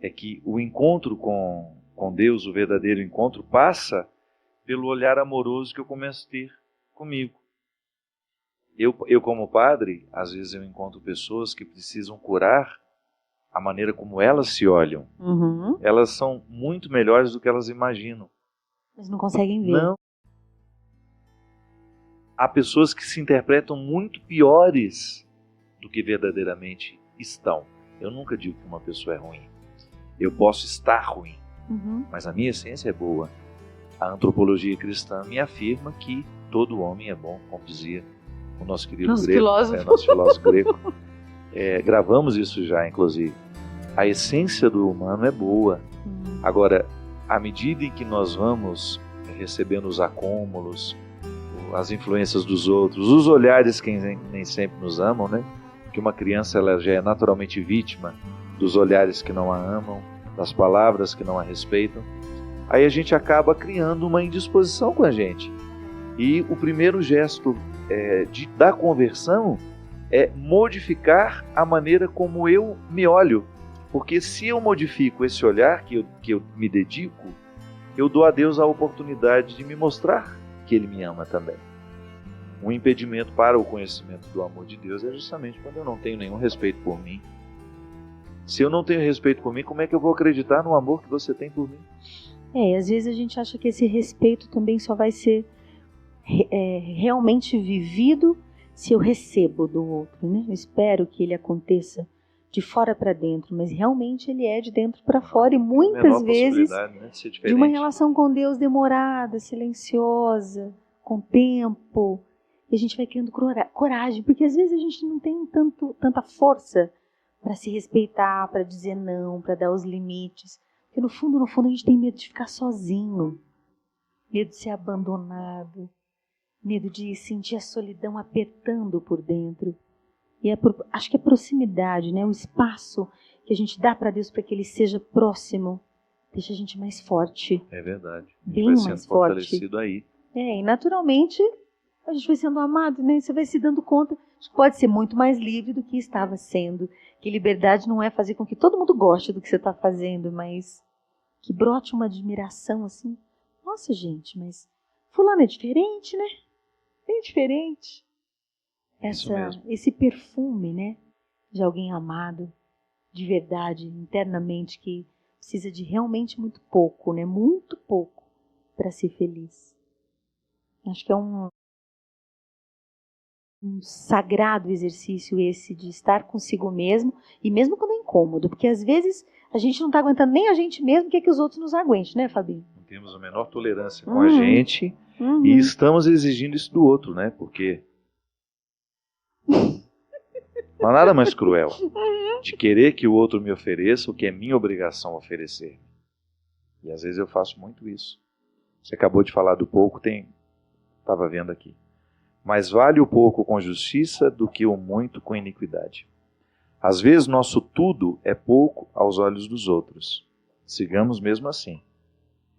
é que o encontro com Deus, o verdadeiro encontro, passa pelo olhar amoroso que eu começo a ter comigo. Eu como padre, às vezes eu encontro pessoas que precisam curar a maneira como elas se olham. Uhum. Elas são muito melhores do que elas imaginam. Mas não conseguem ver. Não. Há pessoas que se interpretam muito piores do que verdadeiramente estão. Eu nunca digo que uma pessoa é ruim. Eu posso estar ruim, mas a minha essência é boa. A antropologia cristã me afirma que todo homem é bom, como dizia o nosso querido nosso filósofo grego. Gravamos isso já, inclusive. A essência do humano é boa. Agora, à medida em que nós vamos recebendo os acúmulos, as influências dos outros, os olhares que nem sempre nos amam, né? Porque uma criança ela já é naturalmente vítima dos olhares que não a amam, das palavras que não a respeitam. Aí a gente acaba criando uma indisposição com a gente. E o primeiro gesto da conversão é modificar a maneira como eu me olho. Porque se eu modifico esse olhar que eu me dedico, eu dou a Deus a oportunidade de me mostrar que Ele me ama também. Um impedimento para o conhecimento do amor de Deus é justamente quando eu não tenho nenhum respeito por mim. Se eu não tenho respeito por mim, como é que eu vou acreditar no amor que você tem por mim? Às vezes a gente acha que esse respeito também só vai ser realmente vivido se eu recebo do outro, né? Eu espero que ele aconteça de fora para dentro, mas realmente ele é de dentro para fora, e muitas vezes de uma relação com Deus demorada, silenciosa, com tempo, e a gente vai criando coragem, porque às vezes a gente não tem tanta força para se respeitar, para dizer não, para dar os limites, porque no fundo a gente tem medo de ficar sozinho, medo de ser abandonado, medo de sentir a solidão apertando por dentro. E acho que a proximidade, né, o espaço que a gente dá para Deus para que Ele seja próximo, deixa a gente mais forte. É verdade. Bem mais forte. Fortalecido aí. E naturalmente a gente vai sendo amado, né? Você vai se dando conta de que pode ser muito mais livre do que estava sendo. Que liberdade não é fazer com que todo mundo goste do que você está fazendo, mas que brote uma admiração assim. Nossa, gente, mas fulano é diferente, né? Bem diferente. Esse perfume, né, de alguém amado, de verdade, internamente, que precisa de realmente muito pouco, né, muito pouco, para ser feliz. Acho que é um sagrado exercício esse de estar consigo mesmo, e mesmo quando é incômodo, porque às vezes a gente não está aguentando nem a gente mesmo, que os outros nos aguentem, né, Fabinho? Não temos a menor tolerância com a gente, e estamos exigindo isso do outro, né, porque não há nada mais cruel de querer que o outro me ofereça o que é minha obrigação oferecer. E às vezes eu faço muito isso. Você acabou de falar do pouco, estava vendo aqui. Mais vale o pouco com justiça do que o muito com iniquidade. Às vezes nosso tudo é pouco aos olhos dos outros. Sigamos mesmo assim.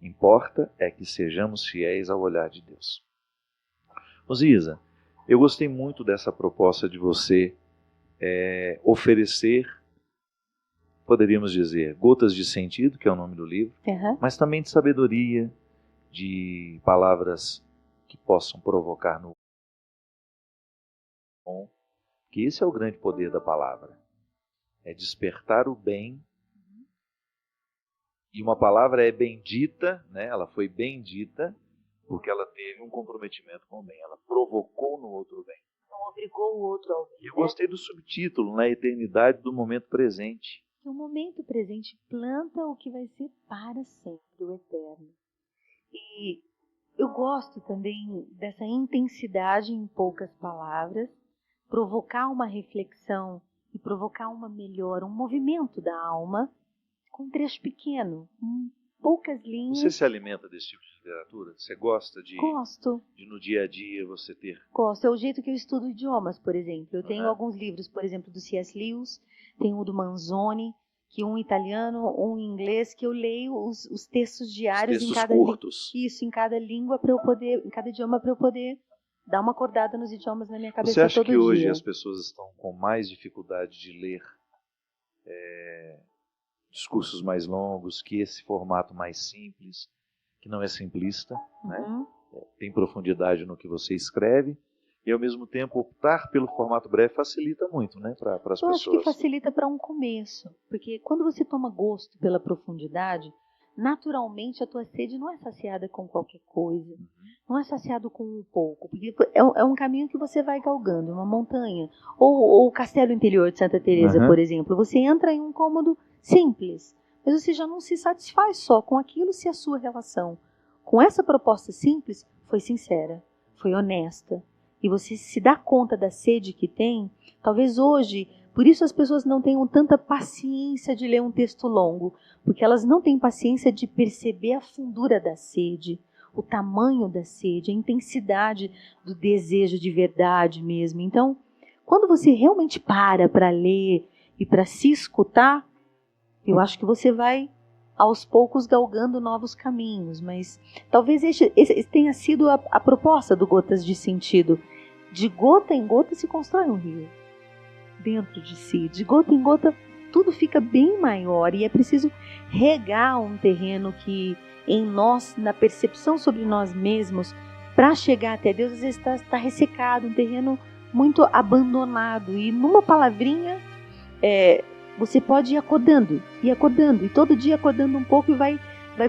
Importa é que sejamos fiéis ao olhar de Deus. Osísa, eu gostei muito dessa proposta de você oferecer, poderíamos dizer, gotas de sentido, que é o nome do livro, mas também de sabedoria, de palavras que possam provocar no bom, que esse é o grande poder da palavra, é despertar o bem, e uma palavra é bendita, né? Ela foi bendita, porque ela teve um comprometimento com o bem, ela provocou no outro o bem. Não obrigou o outro ao bem. Eu gostei do subtítulo, na eternidade do momento presente. O momento presente planta o que vai ser para sempre, o eterno. E eu gosto também dessa intensidade em poucas palavras, provocar uma reflexão e provocar uma melhora, um movimento da alma, com um trecho pequeno, poucas linhas. Você se alimenta desse tipo de literatura? Você gosta de... Gosto. De no dia a dia você ter... Gosto. É o jeito que eu estudo idiomas, por exemplo. Eu tenho alguns livros, por exemplo, do C.S. Lewis, tenho o do Manzoni, que um italiano, um inglês, que eu leio os textos diários textos em cada curtos. Isso, em cada língua, para eu poder, em cada idioma, para eu poder dar uma acordada nos idiomas na minha cabeça todo dia. Você acha que hoje as pessoas estão com mais dificuldade de ler discursos mais longos, que esse formato mais simples, que não é simplista, né? Tem profundidade no que você escreve, e ao mesmo tempo optar pelo formato breve facilita muito, né, para as pessoas. Eu acho que facilita para um começo, porque quando você toma gosto pela profundidade, naturalmente a tua sede não é saciada com qualquer coisa, não é saciado com um pouco, porque é um caminho que você vai galgando, uma montanha, ou o Castelo Interior de Santa Teresa, por exemplo. Você entra em um cômodo simples, mas você já não se satisfaz só com aquilo se a sua relação com essa proposta simples foi sincera, foi honesta, e você se dá conta da sede que tem. Talvez hoje, por isso as pessoas não tenham tanta paciência de ler um texto longo, porque elas não têm paciência de perceber a fundura da sede, o tamanho da sede, a intensidade do desejo de verdade mesmo. Então, quando você realmente para ler e para se escutar, eu acho que você vai, aos poucos, galgando novos caminhos. Mas talvez esse tenha sido a proposta do Gotas de Sentido. De gota em gota se constrói um rio. Dentro de si, de gota em gota, tudo fica bem maior. E é preciso regar um terreno que em nós, na percepção sobre nós mesmos, para chegar até Deus, às vezes está ressecado, um terreno muito abandonado. E numa palavrinha, você pode ir acordando, e todo dia acordando um pouco, e vai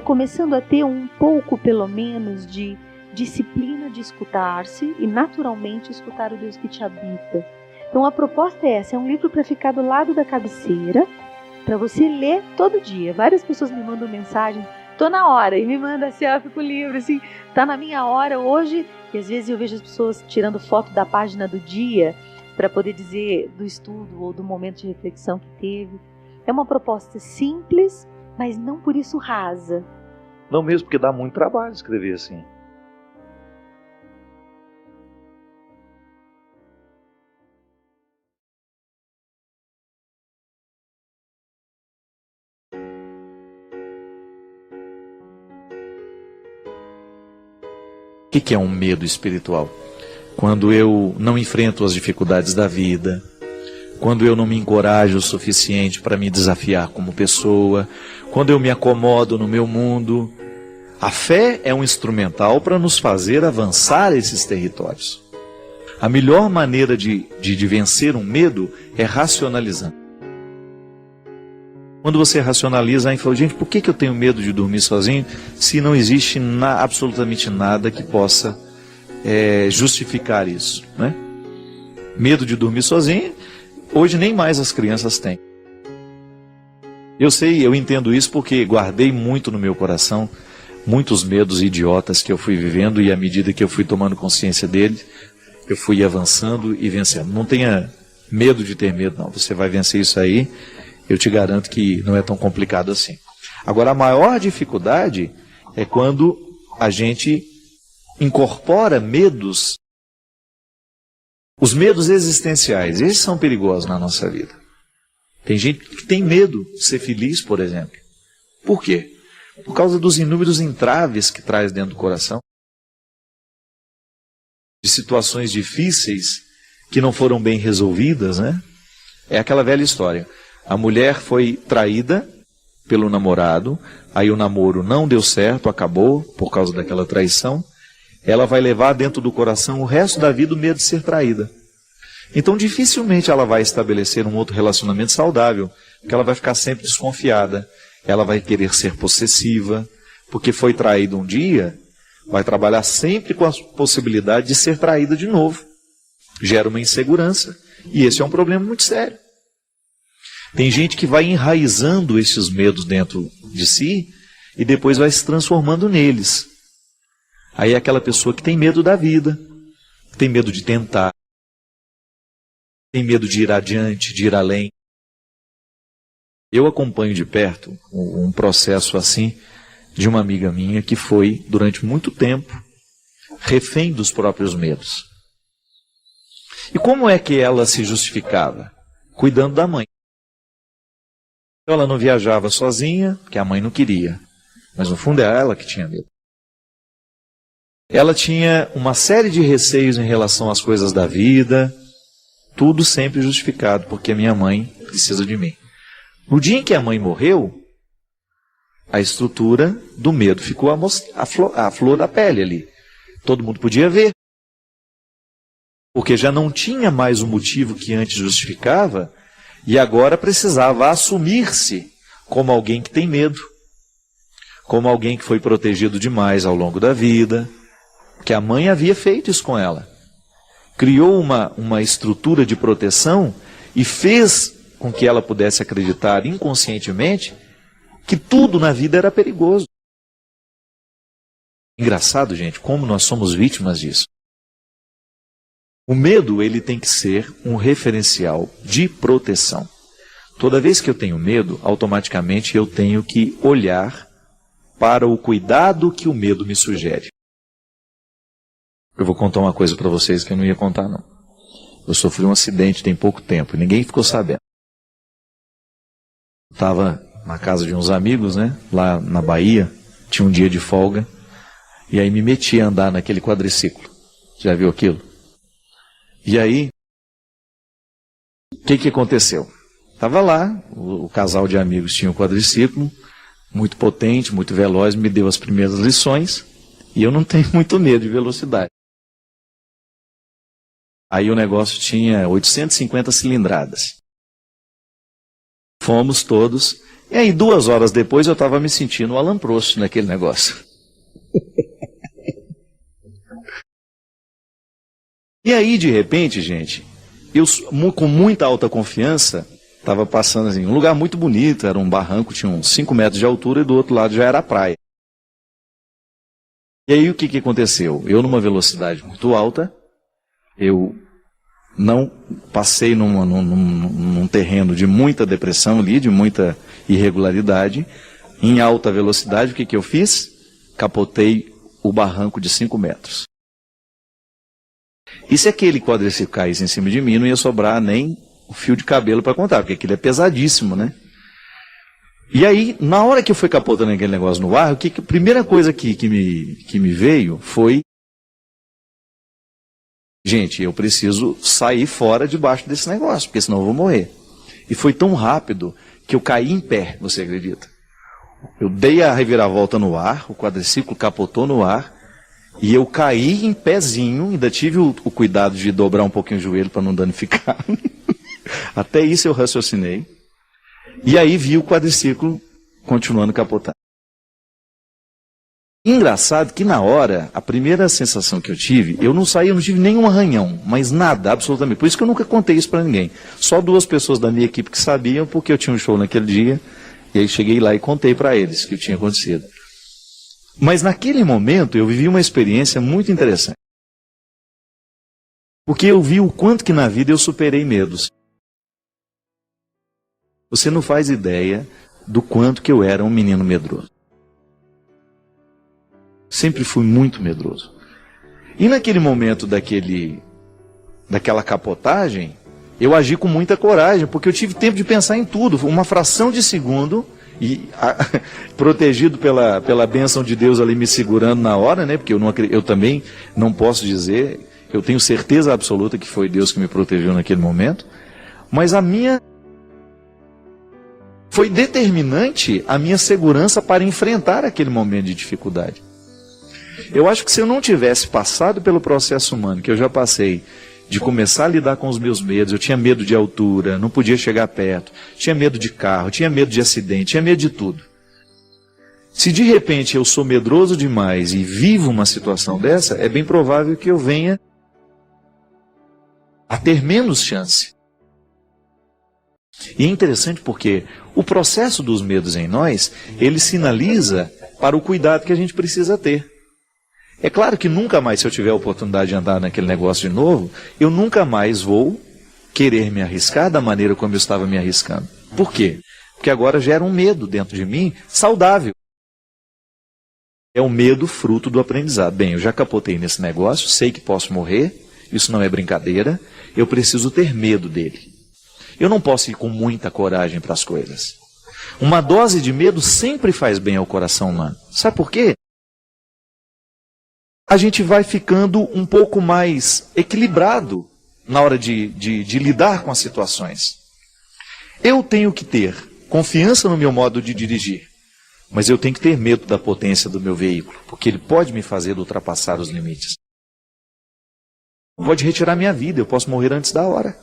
começando a ter um pouco, pelo menos, de disciplina de escutar-se e naturalmente escutar o Deus que te habita. Então a proposta é essa, é um livro para ficar do lado da cabeceira, para você ler todo dia. Várias pessoas me mandam mensagem, tô na hora, e me manda assim, eu fico o livro, assim, tá na minha hora hoje. E às vezes eu vejo as pessoas tirando foto da página do dia, para poder dizer do estudo ou do momento de reflexão que teve. É uma proposta simples, mas não por isso rasa. Não mesmo, porque dá muito trabalho escrever assim. O que é um medo espiritual? Quando eu não enfrento as dificuldades da vida, quando eu não me encorajo o suficiente para me desafiar como pessoa, quando eu me acomodo no meu mundo. A fé é um instrumental para nos fazer avançar esses territórios. A melhor maneira de vencer um medo é racionalizando. Quando você racionaliza, aí fala, gente, por que eu tenho medo de dormir sozinho se não existe absolutamente nada que possa justificar isso, né? Medo de dormir sozinho, hoje nem mais as crianças têm. Eu sei, eu entendo isso porque guardei muito no meu coração, muitos medos idiotas que eu fui vivendo, e à medida que eu fui tomando consciência deles, eu fui avançando e vencendo. Não tenha medo de ter medo, não. Você vai vencer isso aí, eu te garanto que não é tão complicado assim. Agora, a maior dificuldade é quando a gente incorpora medos, os medos existenciais. Esses são perigosos na nossa vida. Tem gente que tem medo de ser feliz, por exemplo. Por quê? Por causa dos inúmeros entraves que traz dentro do coração, de situações difíceis que não foram bem resolvidas, né? É aquela velha história. A mulher foi traída pelo namorado, aí o namoro não deu certo, acabou por causa daquela traição. Ela vai levar dentro do coração o resto da vida o medo de ser traída. Então dificilmente ela vai estabelecer um outro relacionamento saudável, porque ela vai ficar sempre desconfiada, ela vai querer ser possessiva, porque foi traída um dia, vai trabalhar sempre com a possibilidade de ser traída de novo. Gera uma insegurança, e esse é um problema muito sério. Tem gente que vai enraizando esses medos dentro de si, e depois vai se transformando neles. Aí é aquela pessoa que tem medo da vida, tem medo de tentar, tem medo de ir adiante, de ir além. Eu acompanho de perto um processo assim de uma amiga minha que foi, durante muito tempo, refém dos próprios medos. E como é que ela se justificava? Cuidando da mãe. Ela não viajava sozinha, porque a mãe não queria, mas no fundo era ela que tinha medo. Ela tinha uma série de receios em relação às coisas da vida, tudo sempre justificado, porque a minha mãe precisa de mim. No dia em que a mãe morreu, a estrutura do medo ficou a flor da pele ali. Todo mundo podia ver, porque já não tinha mais o motivo que antes justificava, e agora precisava assumir-se como alguém que tem medo, como alguém que foi protegido demais ao longo da vida, que a mãe havia feito isso com ela. Criou uma estrutura de proteção e fez com que ela pudesse acreditar inconscientemente que tudo na vida era perigoso. Engraçado, gente, como nós somos vítimas disso. O medo, ele tem que ser um referencial de proteção. Toda vez que eu tenho medo, automaticamente eu tenho que olhar para o cuidado que o medo me sugere. Eu vou contar uma coisa para vocês que eu não ia contar, não. Eu sofri um acidente tem pouco tempo, ninguém ficou sabendo. Estava na casa de uns amigos, né, lá na Bahia, tinha um dia de folga, e aí me meti a andar naquele quadriciclo. Já viu aquilo? E aí, o que aconteceu? Estava lá, o casal de amigos tinha um quadriciclo, muito potente, muito veloz, me deu as primeiras lições, e eu não tenho muito medo de velocidade. Aí o negócio tinha 850 cilindradas. Fomos todos, e aí 2 horas depois eu estava me sentindo o Alan Prost naquele negócio. E aí, de repente, gente, eu com muita alta confiança, estava passando assim, um lugar muito bonito, era um barranco, tinha uns 5 metros de altura e do outro lado já era a praia. E aí o que aconteceu? Eu numa velocidade muito alta, eu não passei num terreno de muita depressão ali, de muita irregularidade, em alta velocidade, o que eu fiz? Capotei o barranco de 5 metros. E se aquele quadriciclo caísse em cima de mim, não ia sobrar nem o fio de cabelo para contar, porque aquilo é pesadíssimo, né? E aí, na hora que eu fui capotando aquele negócio no ar, a primeira coisa que me veio foi: gente, eu preciso sair fora debaixo desse negócio, porque senão eu vou morrer. E foi tão rápido que eu caí em pé, você acredita? Eu dei a reviravolta no ar, o quadriciclo capotou no ar, e eu caí em pezinho, ainda tive o cuidado de dobrar um pouquinho o joelho para não danificar. Até isso eu raciocinei. E aí vi o quadriciclo continuando capotando. Engraçado que na hora, a primeira sensação que eu tive, eu não tive nenhum arranhão, mas nada, absolutamente. Por isso que eu nunca contei isso para ninguém. Só 2 pessoas da minha equipe que sabiam, porque eu tinha um show naquele dia, e aí cheguei lá e contei para eles que tinha acontecido. Mas naquele momento eu vivi uma experiência muito interessante. Porque eu vi o quanto que na vida eu superei medos. Você não faz ideia do quanto que eu era um menino medroso. Sempre fui muito medroso. E naquele momento daquela capotagem, eu agi com muita coragem, porque eu tive tempo de pensar em tudo. Uma fração de segundo, e protegido pela bênção de Deus ali me segurando na hora, né? Porque eu também não posso dizer, eu tenho certeza absoluta que foi Deus que me protegeu naquele momento. Mas foi determinante a minha segurança para enfrentar aquele momento de dificuldade. Eu acho que se eu não tivesse passado pelo processo humano que eu já passei, de começar a lidar com os meus medos, eu tinha medo de altura, não podia chegar perto, tinha medo de carro, tinha medo de acidente, tinha medo de tudo. Se de repente eu sou medroso demais e vivo uma situação dessa, é bem provável que eu venha a ter menos chance. E é interessante porque o processo dos medos em nós, ele sinaliza para o cuidado que a gente precisa ter. É claro que nunca mais, se eu tiver a oportunidade de andar naquele negócio de novo, eu nunca mais vou querer me arriscar da maneira como eu estava me arriscando. Por quê? Porque agora gera um medo dentro de mim saudável. É um medo fruto do aprendizado. Bem, eu já capotei nesse negócio, sei que posso morrer, isso não é brincadeira, eu preciso ter medo dele. Eu não posso ir com muita coragem para as coisas. Uma dose de medo sempre faz bem ao coração humano. Sabe por quê? A gente vai ficando um pouco mais equilibrado na hora de lidar com as situações. Eu tenho que ter confiança no meu modo de dirigir, mas eu tenho que ter medo da potência do meu veículo, porque ele pode me fazer ultrapassar os limites. Pode retirar minha vida, eu posso morrer antes da hora.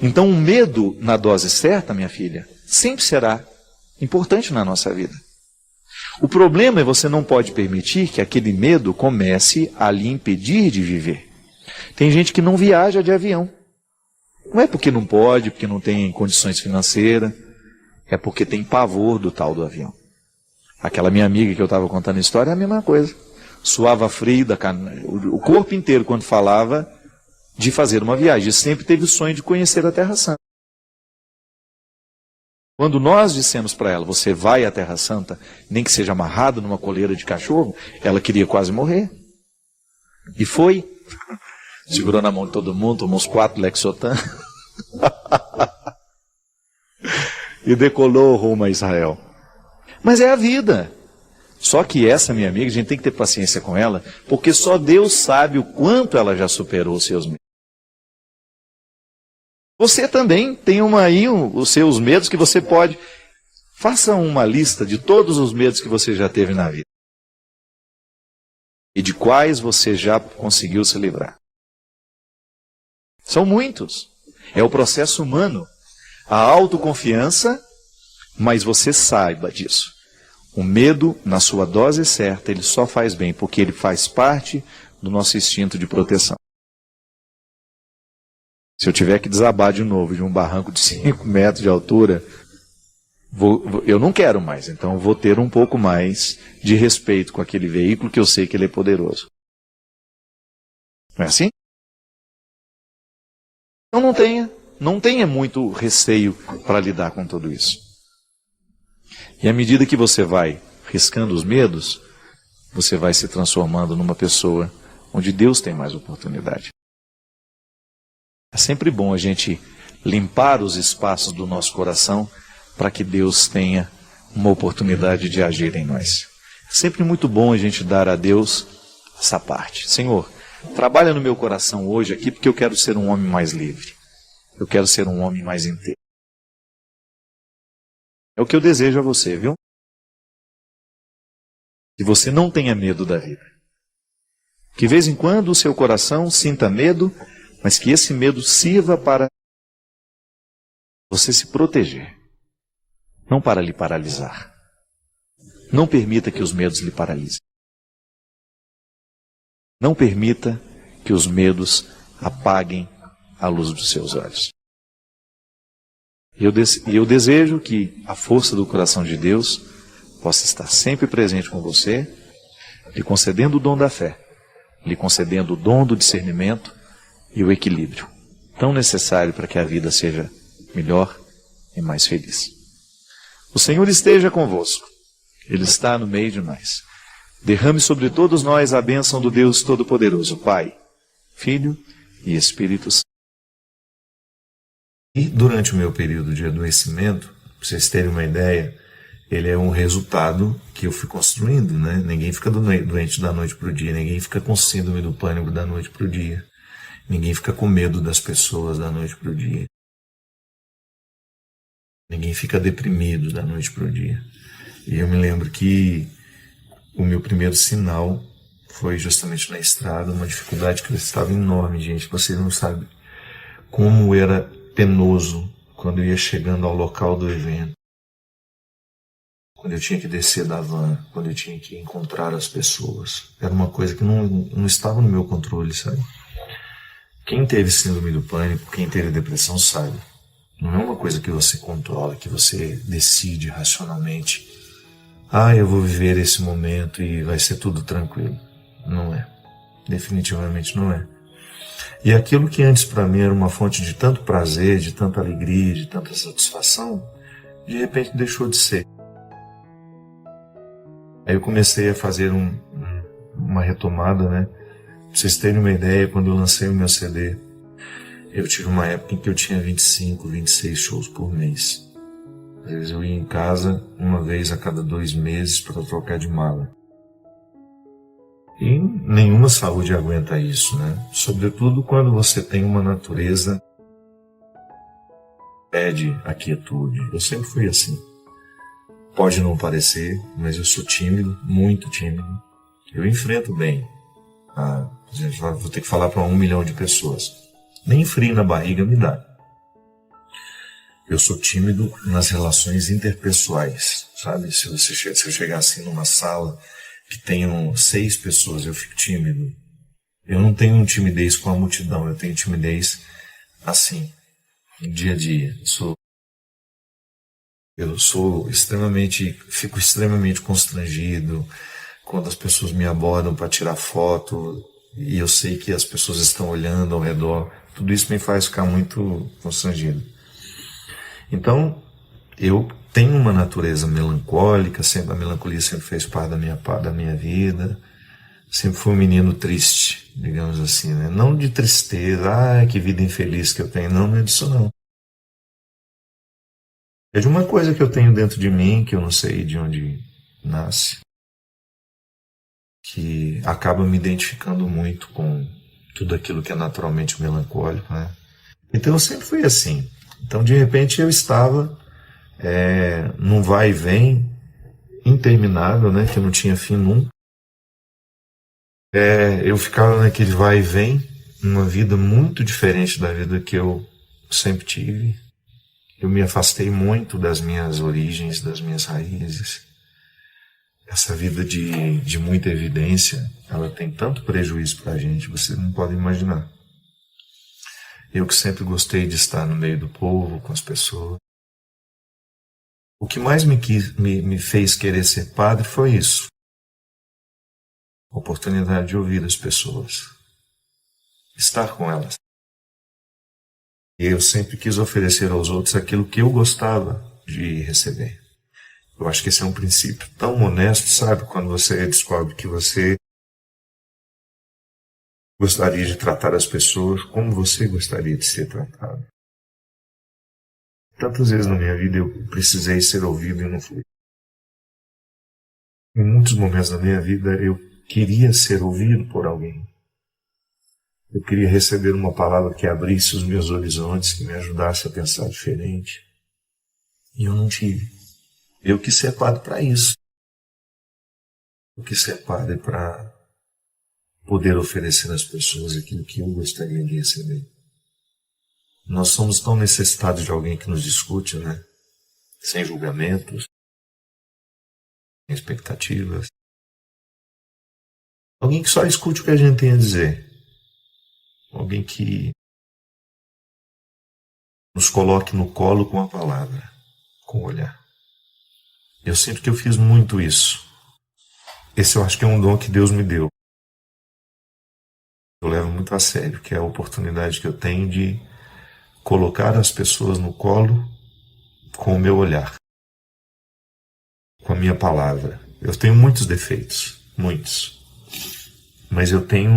Então, o medo na dose certa, minha filha, sempre será importante na nossa vida. O problema é você não pode permitir que aquele medo comece a lhe impedir de viver. Tem gente que não viaja de avião. Não é porque não pode, porque não tem condições financeiras, é porque tem pavor do tal do avião. Aquela minha amiga que eu estava contando a história é a mesma coisa. Suava frio, o corpo inteiro quando falava de fazer uma viagem. Sempre teve o sonho de conhecer a Terra Santa. Quando nós dissemos para ela, você vai à Terra Santa, nem que seja amarrado numa coleira de cachorro, ela queria quase morrer. E foi. Segurou na mão de todo mundo, tomou uns 4 Lexotan. E decolou rumo a Israel. Mas é a vida. Só que essa minha amiga, a gente tem que ter paciência com ela, porque só Deus sabe o quanto ela já superou os seus medos. Você também tem os seus medos que você pode. Faça uma lista de todos os medos que você já teve na vida. E de quais você já conseguiu se livrar. São muitos. É o processo humano. A autoconfiança, mas você saiba disso. O medo, na sua dose certa, ele só faz bem, porque ele faz parte do nosso instinto de proteção. Se eu tiver que desabar de novo de um barranco de 5 metros de altura, eu não quero mais, então vou ter um pouco mais de respeito com aquele veículo que eu sei que ele é poderoso. Não é assim? Então não tenha muito receio para lidar com tudo isso. E à medida que você vai riscando os medos, você vai se transformando numa pessoa onde Deus tem mais oportunidade. É sempre bom a gente limpar os espaços do nosso coração para que Deus tenha uma oportunidade de agir em nós. É sempre muito bom a gente dar a Deus essa parte. Senhor, trabalha no meu coração hoje aqui porque eu quero ser um homem mais livre. Eu quero ser um homem mais inteiro. É o que eu desejo a você, viu? Que você não tenha medo da vida. Que de vez em quando o seu coração sinta medo, mas que esse medo sirva para você se proteger. Não para lhe paralisar. Não permita que os medos lhe paralisem. Não permita que os medos apaguem a luz dos seus olhos. E eu desejo que a força do coração de Deus possa estar sempre presente com você, lhe concedendo o dom da fé, lhe concedendo o dom do discernimento e o equilíbrio, tão necessário para que a vida seja melhor e mais feliz. O Senhor esteja convosco, Ele está no meio de nós. Derrame sobre todos nós a bênção do Deus Todo-Poderoso, Pai, Filho e Espírito Santo. E durante o meu período de adoecimento, para vocês terem uma ideia, ele é um resultado que eu fui construindo, né? Ninguém fica doente da noite para o dia, ninguém fica com síndrome do pânico da noite para o dia, ninguém fica com medo das pessoas da noite para o dia, ninguém fica deprimido da noite para o dia. E eu me lembro que o meu primeiro sinal foi justamente na estrada, uma dificuldade que eu estava enorme, gente. Vocês não sabem como era penoso quando eu ia chegando ao local do evento, quando eu tinha que descer da van, quando eu tinha que encontrar as pessoas. Era uma coisa que não estava no meu controle, sabe? Quem teve síndrome do pânico, quem teve depressão sabe. Não é uma coisa que você controla, que você decide racionalmente. Eu vou viver esse momento e vai ser tudo tranquilo. Não é. Definitivamente não é. E aquilo que antes para mim era uma fonte de tanto prazer, de tanta alegria, de tanta satisfação, de repente deixou de ser. Aí eu comecei a fazer uma retomada, né? Pra vocês terem uma ideia, quando eu lancei o meu CD, eu tive uma época em que eu tinha 25, 26 shows por mês. Às vezes eu ia em casa uma vez a cada 2 meses para trocar de mala. E nenhuma saúde aguenta isso, né? Sobretudo quando você tem uma natureza que pede a quietude. Eu sempre fui assim. Pode não parecer, mas eu sou tímido, muito tímido. Eu enfrento bem. Vou ter que falar para 1 milhão de pessoas. Nem frio na barriga me dá. Eu sou tímido nas relações interpessoais, sabe? Se eu chegar assim numa sala que tenham 6 pessoas, eu fico tímido. Eu não tenho timidez com a multidão, eu tenho timidez assim, no dia a dia. Fico extremamente constrangido quando as pessoas me abordam para tirar foto e eu sei que as pessoas estão olhando ao redor. Tudo isso me faz ficar muito constrangido. Então, eu tenho uma natureza melancólica, a melancolia sempre fez parte da minha vida. Sempre fui um menino triste, digamos assim, né? Não de tristeza, que vida infeliz que eu tenho, não é disso não. É de uma coisa que eu tenho dentro de mim, que eu não sei de onde nasce, que acaba me identificando muito com tudo aquilo que é naturalmente melancólico, né? Então eu sempre fui assim. Então de repente eu estava num vai e vem interminável, né? Que não tinha fim nunca. Eu ficava naquele vai e vem, uma vida muito diferente da vida que eu sempre tive. Eu me afastei muito das minhas origens, das minhas raízes. Essa vida de muita evidência, ela tem tanto prejuízo para a gente, você não pode imaginar. Eu que sempre gostei de estar no meio do povo, com as pessoas. O que mais me fez querer ser padre foi isso. A oportunidade de ouvir as pessoas. Estar com elas. E eu sempre quis oferecer aos outros aquilo que eu gostava de receber. Eu acho que esse é um princípio tão honesto, sabe? Quando você descobre que você gostaria de tratar as pessoas como você gostaria de ser tratado. Tantas vezes na minha vida eu precisei ser ouvido e não fui. Em muitos momentos da minha vida eu queria ser ouvido por alguém. Eu queria receber uma palavra que abrisse os meus horizontes, que me ajudasse a pensar diferente. E eu não tive. Eu quis ser padre para isso. Eu quis ser padre para poder oferecer às pessoas aquilo que eu gostaria de receber. Nós somos tão necessitados de alguém que nos escute, né? Sem julgamentos, sem expectativas. Alguém que só escute o que a gente tem a dizer. Alguém que nos coloque no colo com a palavra, com o olhar. Eu sinto que eu fiz muito isso. Esse eu acho que é um dom que Deus me deu. Eu levo muito a sério, que é a oportunidade que eu tenho de colocar as pessoas no colo com o meu olhar, com a minha palavra. Eu tenho muitos defeitos, muitos. Mas eu tenho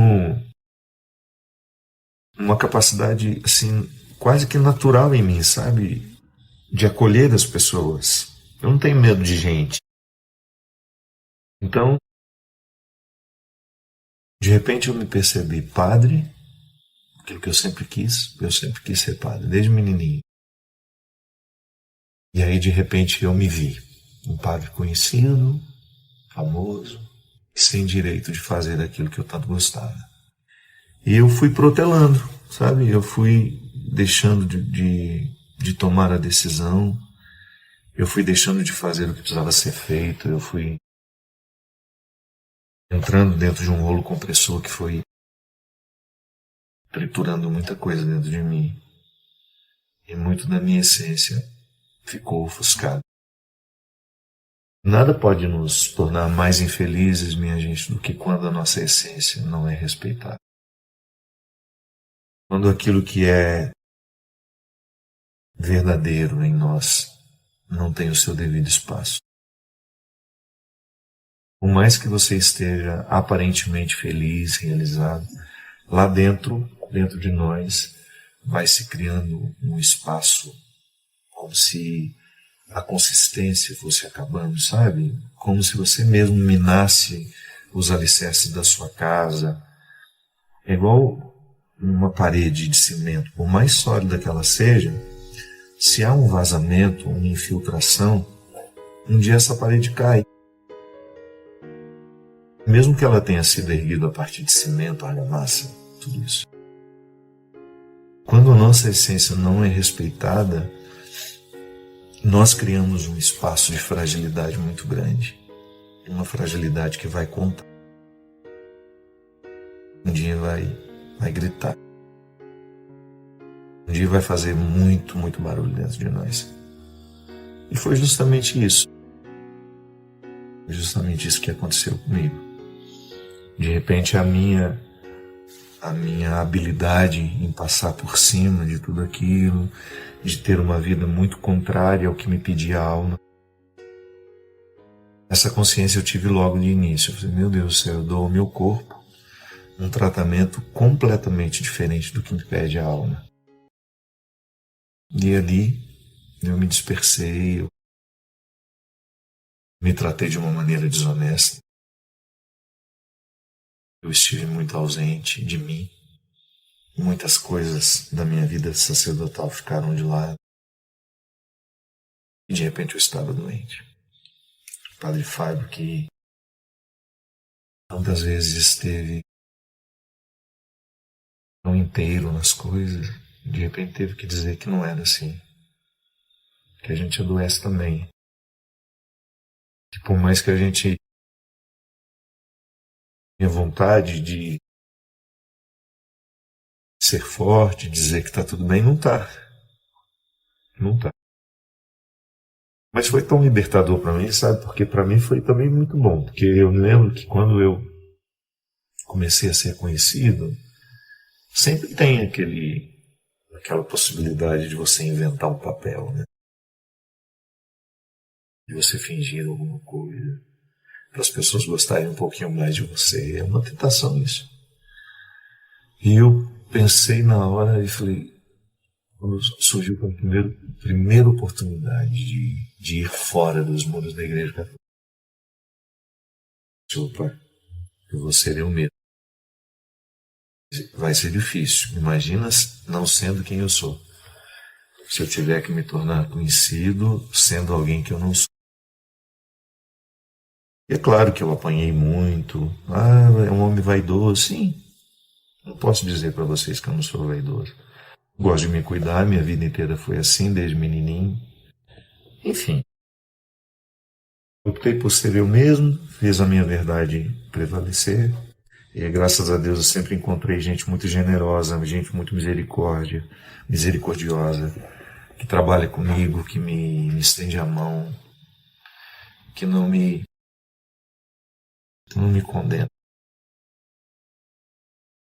uma capacidade, assim, quase que natural em mim, sabe? De acolher as pessoas. Eu não tenho medo de gente. Então, de repente eu me percebi padre, aquilo que eu sempre quis ser padre, desde menininho. E aí, de repente, eu me vi um padre conhecido, famoso, sem direito de fazer aquilo que eu tanto gostava. E eu fui protelando, sabe? Eu fui deixando de tomar a decisão, eu fui deixando de fazer o que precisava ser feito, eu fui entrando dentro de um rolo compressor que foi triturando muita coisa dentro de mim. E muito da minha essência ficou ofuscado. Nada pode nos tornar mais infelizes, minha gente, do que quando a nossa essência não é respeitada. Quando aquilo que é verdadeiro em nós não tem o seu devido espaço. Por mais que você esteja aparentemente feliz, realizado, lá dentro de nós, vai se criando um espaço como se a consistência fosse acabando, sabe? Como se você mesmo minasse os alicerces da sua casa. É igual uma parede de cimento, por mais sólida que ela seja, se há um vazamento, uma infiltração, um dia essa parede cai. Mesmo que ela tenha sido erguida a partir de cimento, argamassa, tudo isso. Quando a nossa essência não é respeitada, nós criamos um espaço de fragilidade muito grande. Uma fragilidade que vai contar. Um dia vai gritar. Um dia vai fazer muito, muito barulho dentro de nós. E foi justamente isso. Foi justamente isso que aconteceu comigo. De repente a minha habilidade em passar por cima de tudo aquilo, de ter uma vida muito contrária ao que me pedia a alma. Essa consciência eu tive logo de início. Eu falei, meu Deus do céu, eu dou o meu corpo, um tratamento completamente diferente do que me pede a alma. E ali eu me dispersei, eu me tratei de uma maneira desonesta. Eu estive muito ausente de mim. Muitas coisas da minha vida sacerdotal ficaram de lado. E de repente eu estava doente. O Padre Fábio, que tantas vezes esteve tão inteiro nas coisas, de repente teve que dizer que não era assim. Que a gente adoece também. Que por mais que a gente tenha vontade de ser forte, dizer que está tudo bem, não está. Não está. Mas foi tão libertador para mim, sabe? Porque para mim foi também muito bom. Porque eu me lembro que quando eu comecei a ser conhecido, sempre tem aquela possibilidade de você inventar um papel, né? De você fingir alguma coisa, para as pessoas gostarem um pouquinho mais de você. É uma tentação isso. E eu pensei na hora e falei, quando surgiu a primeira oportunidade de ir fora dos muros da Igreja Católica, opa, eu vou ser eu mesmo. Vai ser difícil. Imagina não sendo quem eu sou. Se eu tiver que me tornar conhecido sendo alguém que eu não sou. E é claro que eu apanhei muito. Ah, é um homem vaidoso. Sim. Não posso dizer para vocês que eu não sou vaidoso. Gosto de me cuidar, minha vida inteira foi assim, desde menininho. Enfim. Optei por ser eu mesmo, fiz a minha verdade prevalecer. E graças a Deus eu sempre encontrei gente muito generosa, gente muito misericordiosa, que trabalha comigo, que me estende a mão, que não me condena.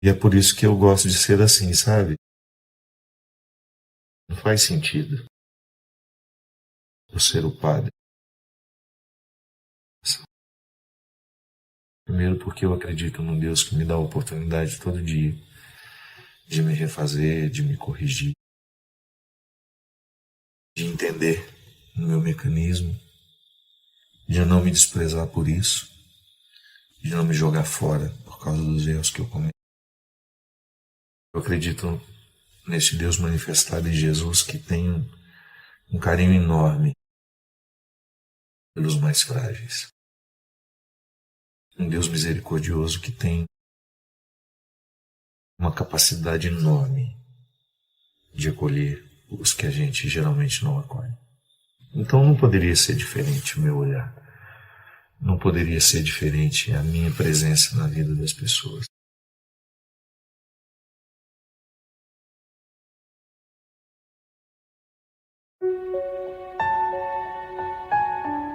E é por isso que eu gosto de ser assim, sabe? Não faz sentido eu ser o padre. Primeiro porque eu acredito num Deus que me dá a oportunidade todo dia de me refazer, de me corrigir, de entender o meu mecanismo, de não me desprezar por isso, de não me jogar fora por causa dos erros que eu cometo. Eu acredito nesse Deus manifestado em Jesus que tem um carinho enorme pelos mais frágeis. Um Deus misericordioso que tem uma capacidade enorme de acolher os que a gente geralmente não acolhe. Então não poderia ser diferente o meu olhar. Não poderia ser diferente a minha presença na vida das pessoas.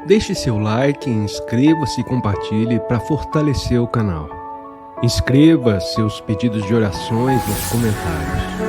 Deixe seu like, inscreva-se e compartilhe para fortalecer o canal. Inscreva seus pedidos de orações nos comentários.